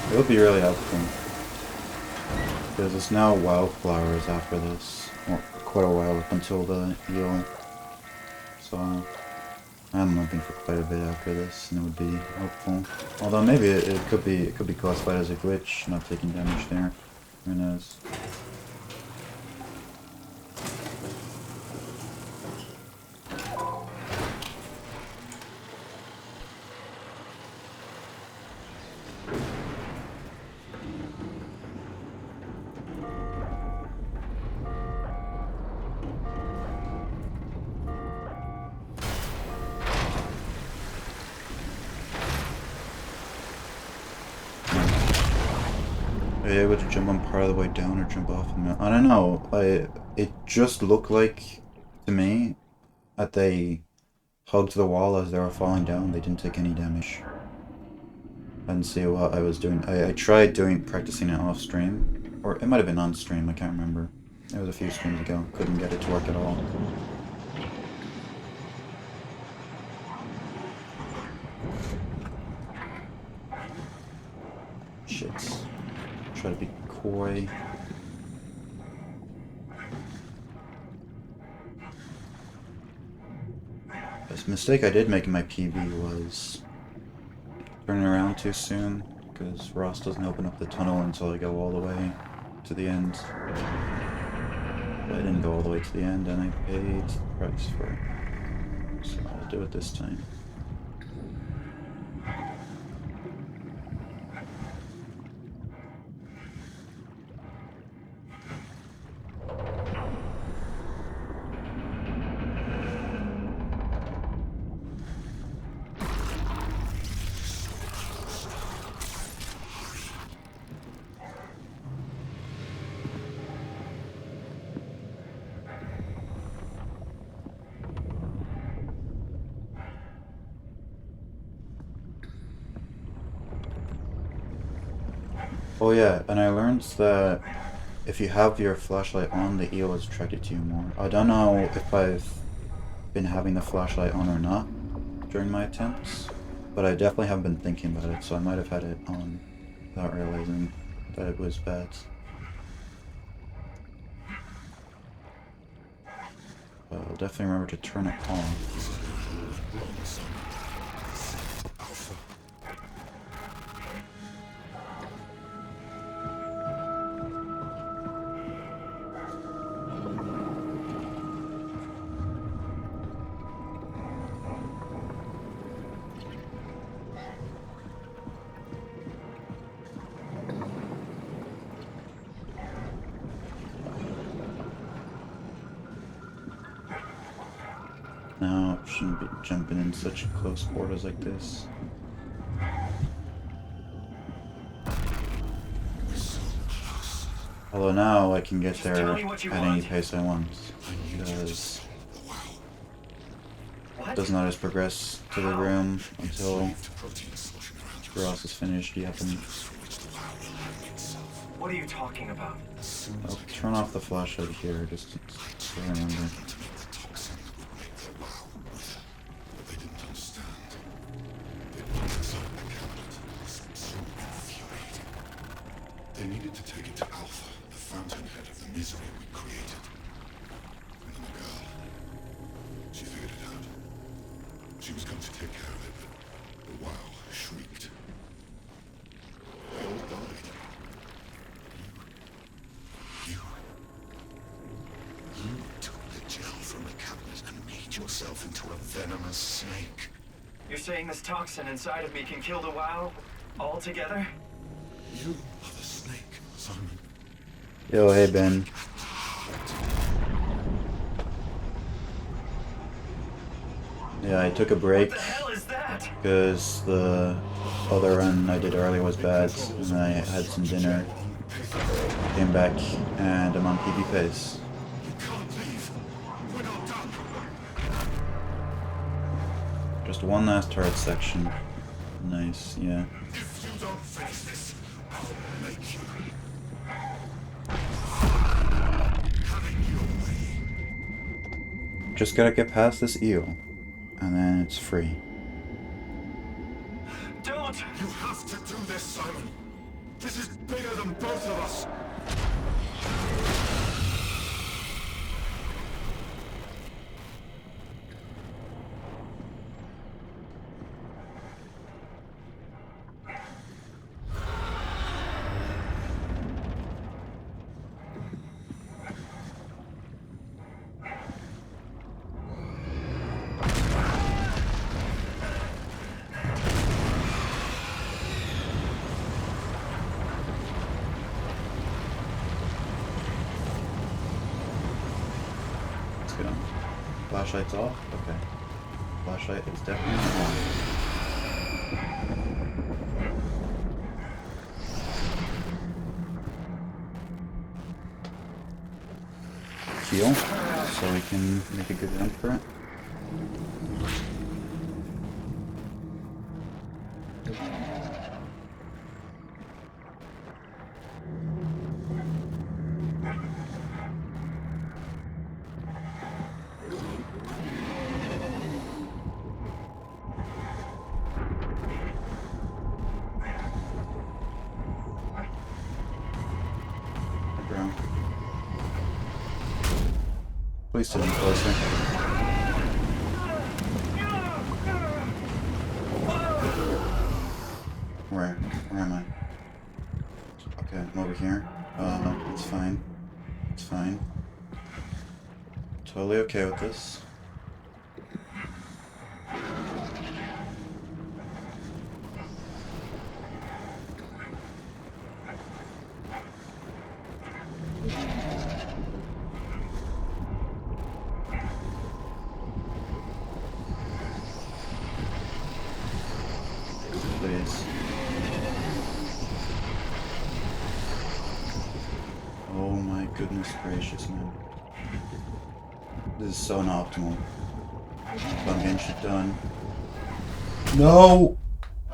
It would be really helpful. Because it's now wildflowers after this. Or quite a while up until the eel. So I'm looking for quite a bit after this, and it would be helpful. Although maybe it could be classified as a glitch, not taking damage there. Who knows? Are you able to jump on part of the way down or jump off? I don't know. It just looked like, to me, that they hugged the wall as they were falling down. They didn't take any damage. I didn't see what I was doing. I tried practicing it off stream. Or it might have been on stream, I can't remember. It was a few streams ago. Couldn't get it to work at all. Shit. Try to be coy. This mistake I did make in my PB was turning around too soon, because Ross doesn't open up the tunnel until I go all the way to the end. But I didn't go all the way to the end, and I paid the price for it. So I'll do it this time. Oh yeah, and I learned that if you have your flashlight on, the eel is attracted to you more. I don't know if I've been having the flashlight on or not during my attempts, but I definitely haven't been thinking about it, so I might have had it on without realizing that it was bad. But I'll definitely remember to turn it off. No, shouldn't be jumping in such close quarters like this. Although now I can get there at any pace I want, because it doesn't let us progress to the room until Ross is finished yet. What are you talking about? I'll turn off the flashlight here just to remember. They needed wanted to take it to Alpha, the fountainhead of the misery we created. And then the girl, she figured it out. She was going to take care of it, but the wow shrieked. They all died. You took the gel from the cabinet and made yourself into a venomous snake. You're saying this toxin inside of me can kill the WoW altogether? You are the snake, Simon. Yo, hey Ben. Yeah, I took a break What the hell is that? because the other run I did earlier was bad, and I had some dinner, came back, and I'm on PB pace. You can't leave. We're not done. Just one last turret section. Nice, yeah. If you don't finish this, I'll make you. Having your way. Just gotta get past this eel, and then it's free. Don't! You have to do this, Simon. This is bigger than both of us. Let's go. Flashlight's off? Okay. Flashlight is definitely on. Heal, so we can make a good run for it. Bro. Please sit in closer. Where am I? Okay, I'm over here. It's fine. It's fine. Totally okay with this. Please. Oh my goodness gracious, man. This is so not optimal. But I'm getting shit done. No!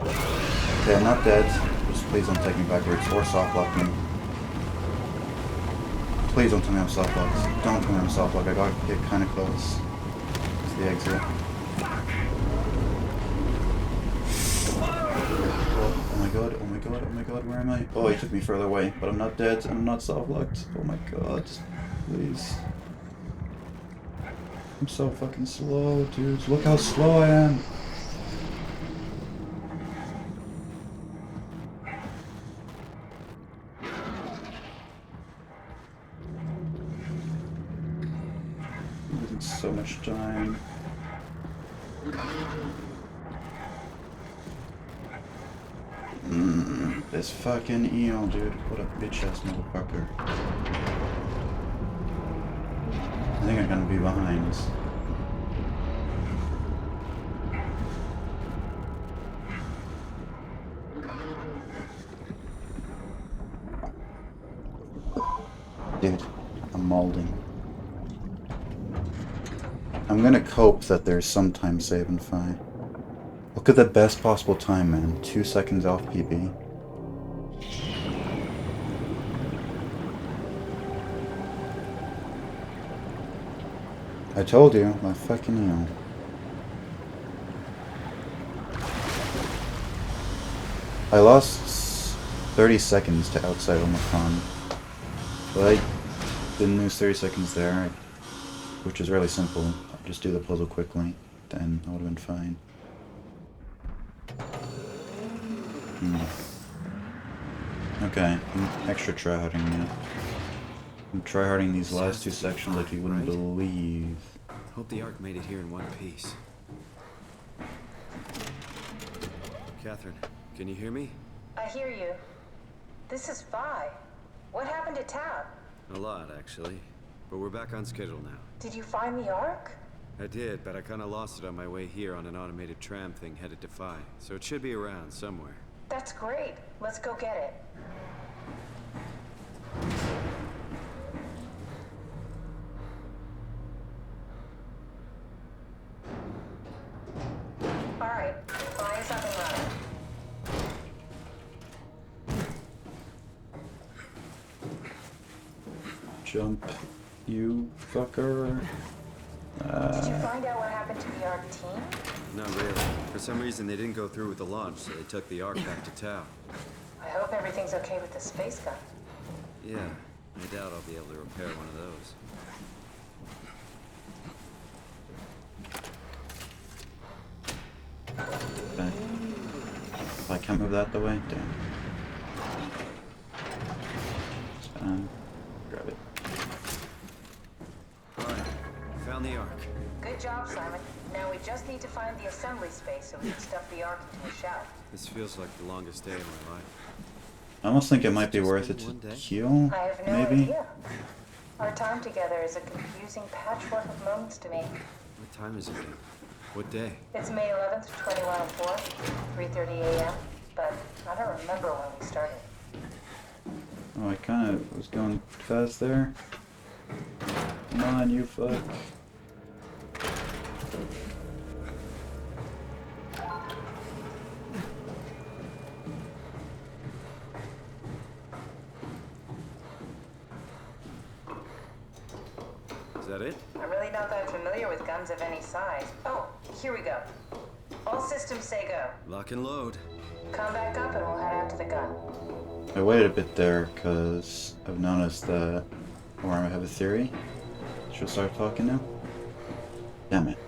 Okay, I'm not dead. Just please don't take me backwards or soft lock me. Please don't tell me I'm soft locked. Don't tell me I'm soft locked. I got get kinda close. It's the exit. Oh my god, oh my god, oh my god, where am I? Oh, he took me further away, but I'm not dead and I'm not soft locked. Oh my god, please. I'm so fucking slow, dude. Look how slow I am. I'm losing so much time. This fucking eel, dude. What a bitch ass motherfucker. I think I'm gonna be behind. Dude, I'm molding. I'm gonna cope that there's some time save and fi. Look at the best possible time, man. 2 seconds off PB. I told you, my fucking eel. I lost 30 seconds to outside Omicron. But I didn't lose 30 seconds there, which is really simple. I'll just do the puzzle quickly, then I would have been fine. Okay, I'm extra tryharding now. I'm tryharding these last two sections like you wouldn't believe. Hope the Ark made it here in one piece. Catherine, can you hear me? I hear you. This is Vi. What happened to town? A lot, actually. But we're back on schedule now. Did you find the Ark? I did, but I kinda lost it on my way here on an automated tram thing headed to Phi. So it should be around somewhere. That's great. Let's go get it. Alright, Vi is up and running. Jump, you fucker. Did you find out what happened to the Ark team? Not really. For some reason, they didn't go through with the launch, so they took the Ark back to Tau. I hope everything's okay with the space gun. Yeah, I doubt I'll be able to repair one of those. Okay. I can't move that the way? Damn. Grab it. Alright, found the Ark. Good job, Simon. Now we just need to find the assembly space so we can stuff the Ark into a shell. This feels like the longest day of my life. I almost think it might be worth it to heal, I have no maybe? idea. Our time together is a confusing patchwork of moments to me. What time is it again? What day? It's May 11th, 2104, 3:30 a.m., but I don't remember when we started. Oh, I kind of was going fast there. Come on, you fuck. Is that it? I'm really not that familiar with guns of any size. Oh, here we go. All systems say go. Lock and load. Come back up and we'll head out to the gun. I waited a bit there because I've noticed that, or I have a theory. Should I start talking now? Damn it.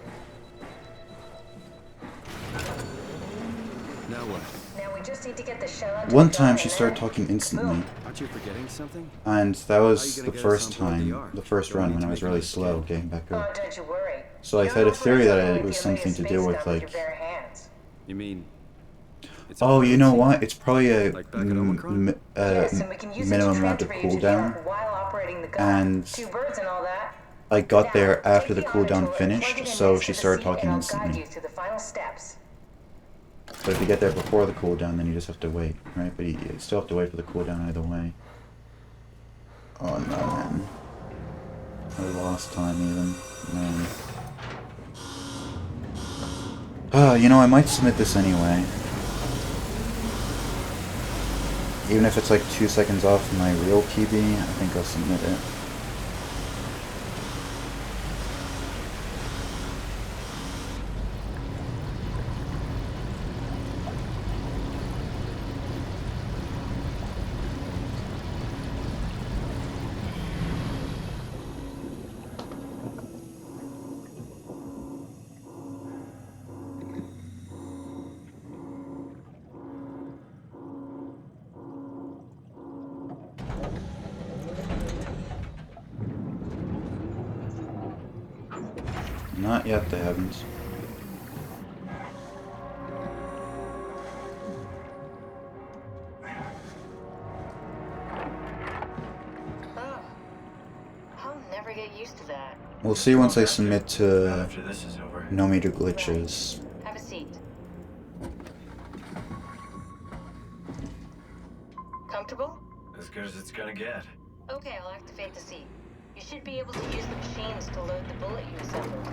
Now what? Now we just need to get the shell into One the time gun she and started then- talking instantly, Aren't you forgetting something? and that How was you the gonna get first us on board the time, Ark? the first Don't we run need when to I was make an really escape? slow getting back Oh, up. don't you worry. So I You had don't a theory that operate it was something something to like do a with space gun like, your bare hands. You mean... it's a oh, you know emergency? what? It's probably a Like back at Omicron? Yes, and we can use it minimum to amount of transfer you to the cooldown. Ark while operating the gun. And 2 birds and all that. I got Now, there after take the auto tool cooldown and finished, plug it in so next she to the started seat, talking and I'll guide instantly. you through the final steps. But if you get there before the cooldown, then you just have to wait, right? But you still have to wait for the cooldown either way. Oh no, man. I lost time even. Man. You know, I might submit this anyway. Even if it's like 2 seconds off my real PB, I think I'll submit it. Not yet, they haven't. Oh, I'll never get used to that. We'll see once I submit to After this is over. no major glitches. Have a seat. Comfortable? As good as it's gonna get. Okay, I'll activate the seat. You should be able to use the machines to load the bullet you assembled.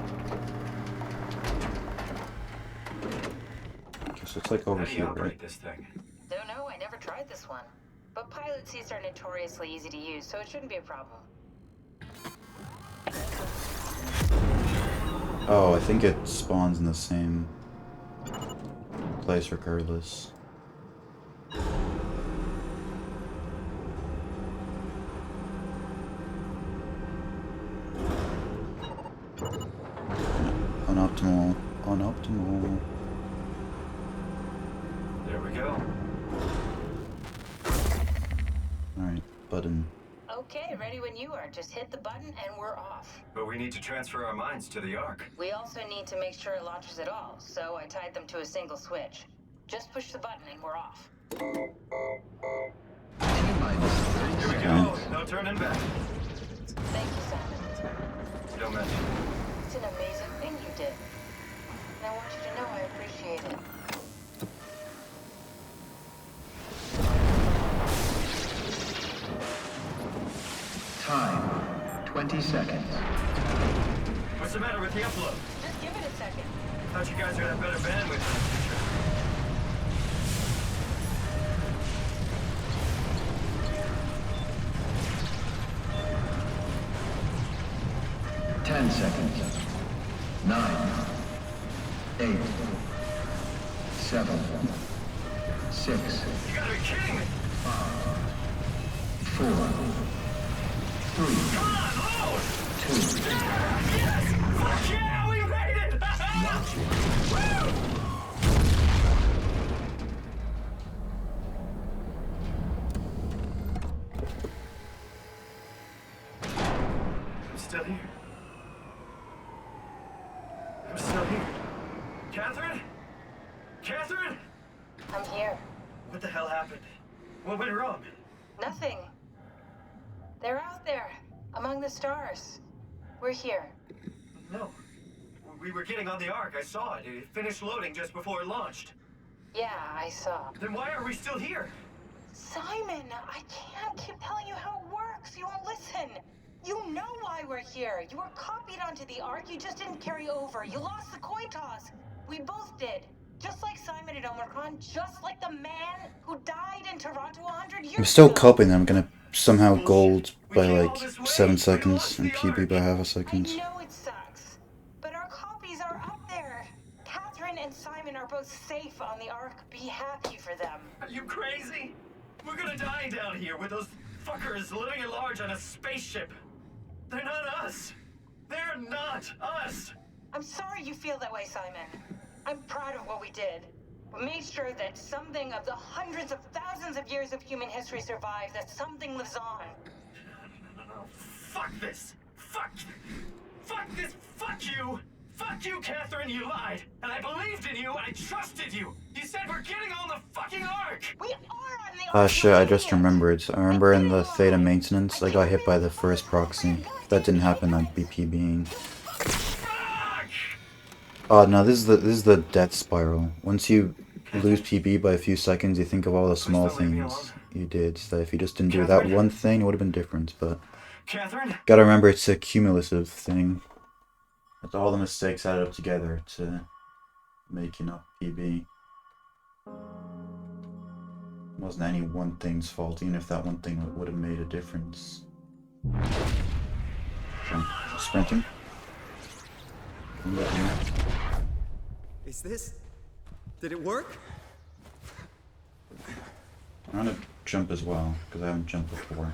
Okay, so it's like over How do you here, operate right? this thing? Don't know, I never tried this one. But pilot seats are notoriously easy to use, so it shouldn't be a problem. Oh, I think it spawns in the same place regardless. Unoptimal. Unoptimal. There we go. Alright, button. Okay, ready when you are. Just hit the button and we're off. But we need to transfer our minds to the Ark. We also need to make sure it launches at all, so I tied them to a single switch. Just push the button and we're off. Here we go. No turning back. Thank you, Simon. Don't mention it. It's an amazing thing you did. And I want you to know I appreciate it. Time, 20 seconds. What's the matter with the upload? Just give it a second. Thought you guys would have better bandwidth in the future. Ten seconds. 9, 8, 7, 6, You gotta be kidding me! 4, 3, Come on, load! 2, Yes! Fuck yeah, we made it! Woo! I'm still here. I'm still here. Catherine? Catherine? I'm here. What the hell happened? What went wrong? Nothing. They're out there, among the stars. We're here. No. We were getting on the Ark. I saw it. It finished loading just before it launched. Yeah, I saw. Then why are we still here? Simon, I can't keep telling you how it works. You won't listen. You know why we're here. You were copied onto the Ark. You just didn't carry over. You lost the coin toss. We both did. Just like Simon at Omicron, just like the man who died in Toronto 100 years I'm still ago. copying them. I'm gonna somehow gold by like 7 seconds and PB by half a I second. know it sucks, but our copies are up there. Catherine and Simon are both safe on the Ark. Be happy for them. Are you crazy? We're gonna die down here with those fuckers living at large on a spaceship. They're not us. They're not us. I'm sorry you feel that way, Simon. I'm proud of what we did. We made sure that something of the hundreds of thousands of years of human history survives, that something lives on. No, fuck this. Fuck this. Fuck you. Fuck you, Catherine. You lied. And I believed in you. I trusted you. You said we're getting on the fucking Ark. We are on the Ark. Ah shit, I just remembered. I remember in the Theta maintenance, I got hit by the first proxy. If that didn't happen, I'd be PBing. Oh no, this is the death spiral. Once you lose PB by a few seconds, you think of all the small things you did. So if you just didn't do that one thing, it would have been different. But Catherine? gotta remember, it's a cumulative thing. It's all the mistakes added up together to make, you know, PB. It wasn't any one thing's fault, even if that one thing would have made a difference. Sprinting. Is this... Did it work? I'm gonna jump as well, because I haven't jumped before.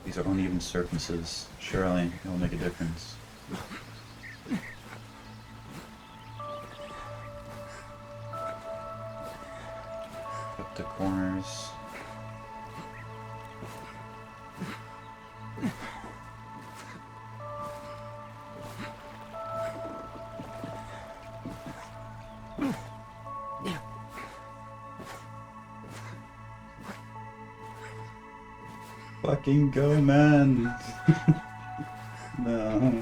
These are uneven surfaces. Surely it'll make a difference. Cut the corners. Fucking go, man! No.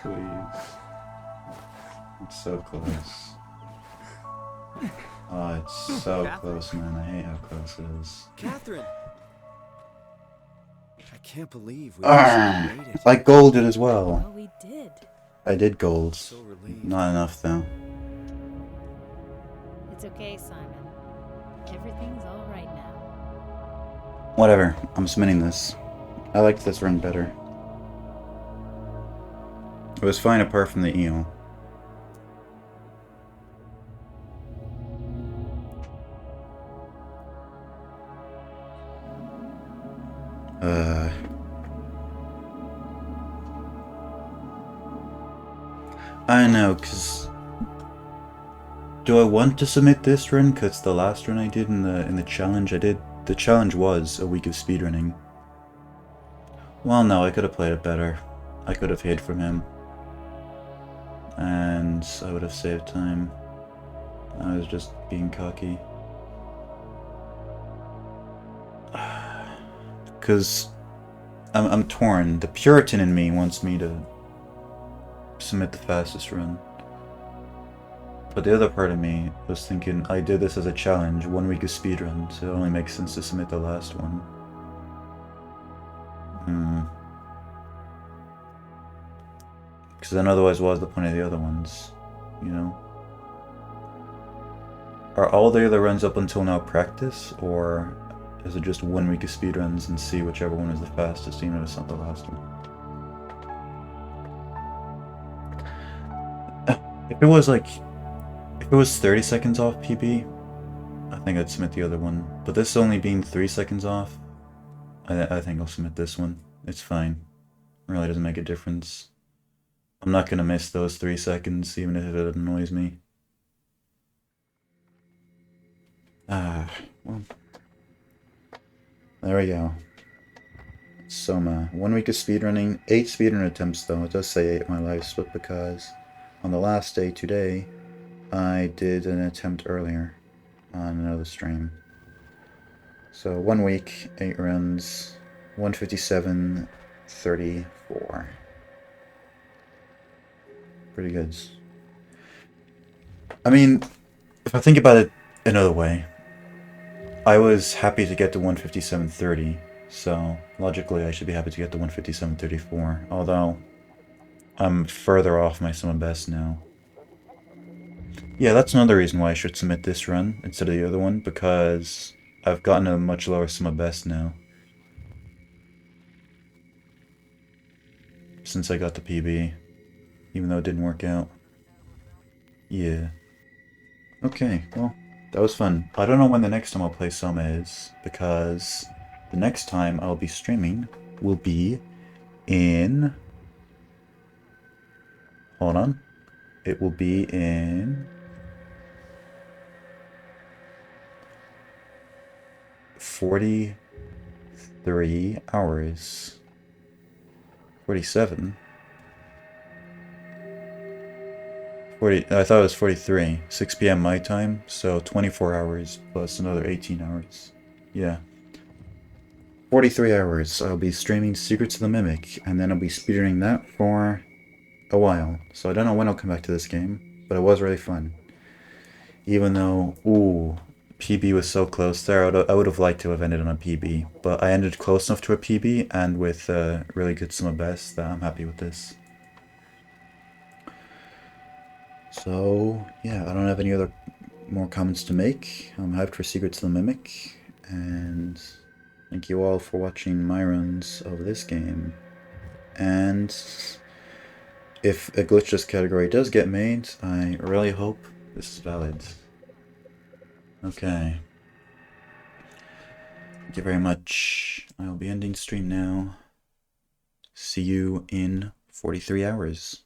Please. It's so close. Oh, it's so close, man. I hate how close it is. Catherine! I can't believe we actually made it. I golded as well. Well, we did. I did gold. So relieved. Not enough, though. It's okay, Simon. Everything's all right now. Whatever. I'm submitting this. I liked this run better. It was fine apart from the eel. I know, cause do I want to submit this run? Cause the last run I did in the challenge, the challenge was a week of speedrunning. Well, no, I could have played it better. I could have hid from him, and I would have saved time. I was just being cocky. Cause I'm torn. The Puritan in me wants me to submit the fastest run. But the other part of me was thinking, I did this as a challenge, 1 week of speedrun, so it only makes sense to submit the last one. Because then otherwise what was the point of the other ones, you know? Are all the other runs up until now practice, or is it just 1 week of speedruns and see whichever one is the fastest, even if it's not the last one? If it was 30 seconds off PB, I think I'd submit the other one. But this only being 3 seconds off, I think I'll submit this one. It's fine. It really doesn't make a difference. I'm not gonna miss those 3 seconds, even if it annoys me. Well. There we go. SOMA. 1 week of speedrunning. 8 speedrun attempts though. It does say 8 my life split because on the last day today, I did an attempt earlier on another stream. So 1 week, 8 runs, 157.34. Pretty good. I mean, if I think about it another way, I was happy to get to 157.30, so logically I should be happy to get to 157.34, although I'm further off my SOMA best now. Yeah, that's another reason why I should submit this run instead of the other one, because I've gotten a much lower SOMA best now. Since I got the PB, even though it didn't work out. Yeah. Okay, well, that was fun. I don't know when the next time I'll play SOMA is, because the next time I'll be streaming will be in... Hold on. It will be in... 43 hours. 47? 40, I thought it was 43. 6 p.m. my time, so 24 hours plus another 18 hours. Yeah. 43 hours. I'll be streaming Secrets of the Mimic, and then I'll be speedrunning that for a while. So I don't know when I'll come back to this game, but it was really fun. Even though, ooh, PB was so close there, I would have liked to have ended on a PB. But I ended close enough to a PB, and with really good SOMA best, that I'm happy with this. So, yeah, I don't have any other more comments to make. I'm hyped for Secrets of the Mimic, and thank you all for watching my runs of this game. And if a Glitchless category does get made, I really hope this is valid. Okay. Thank you very much. I will be ending stream now. See you in 43 hours.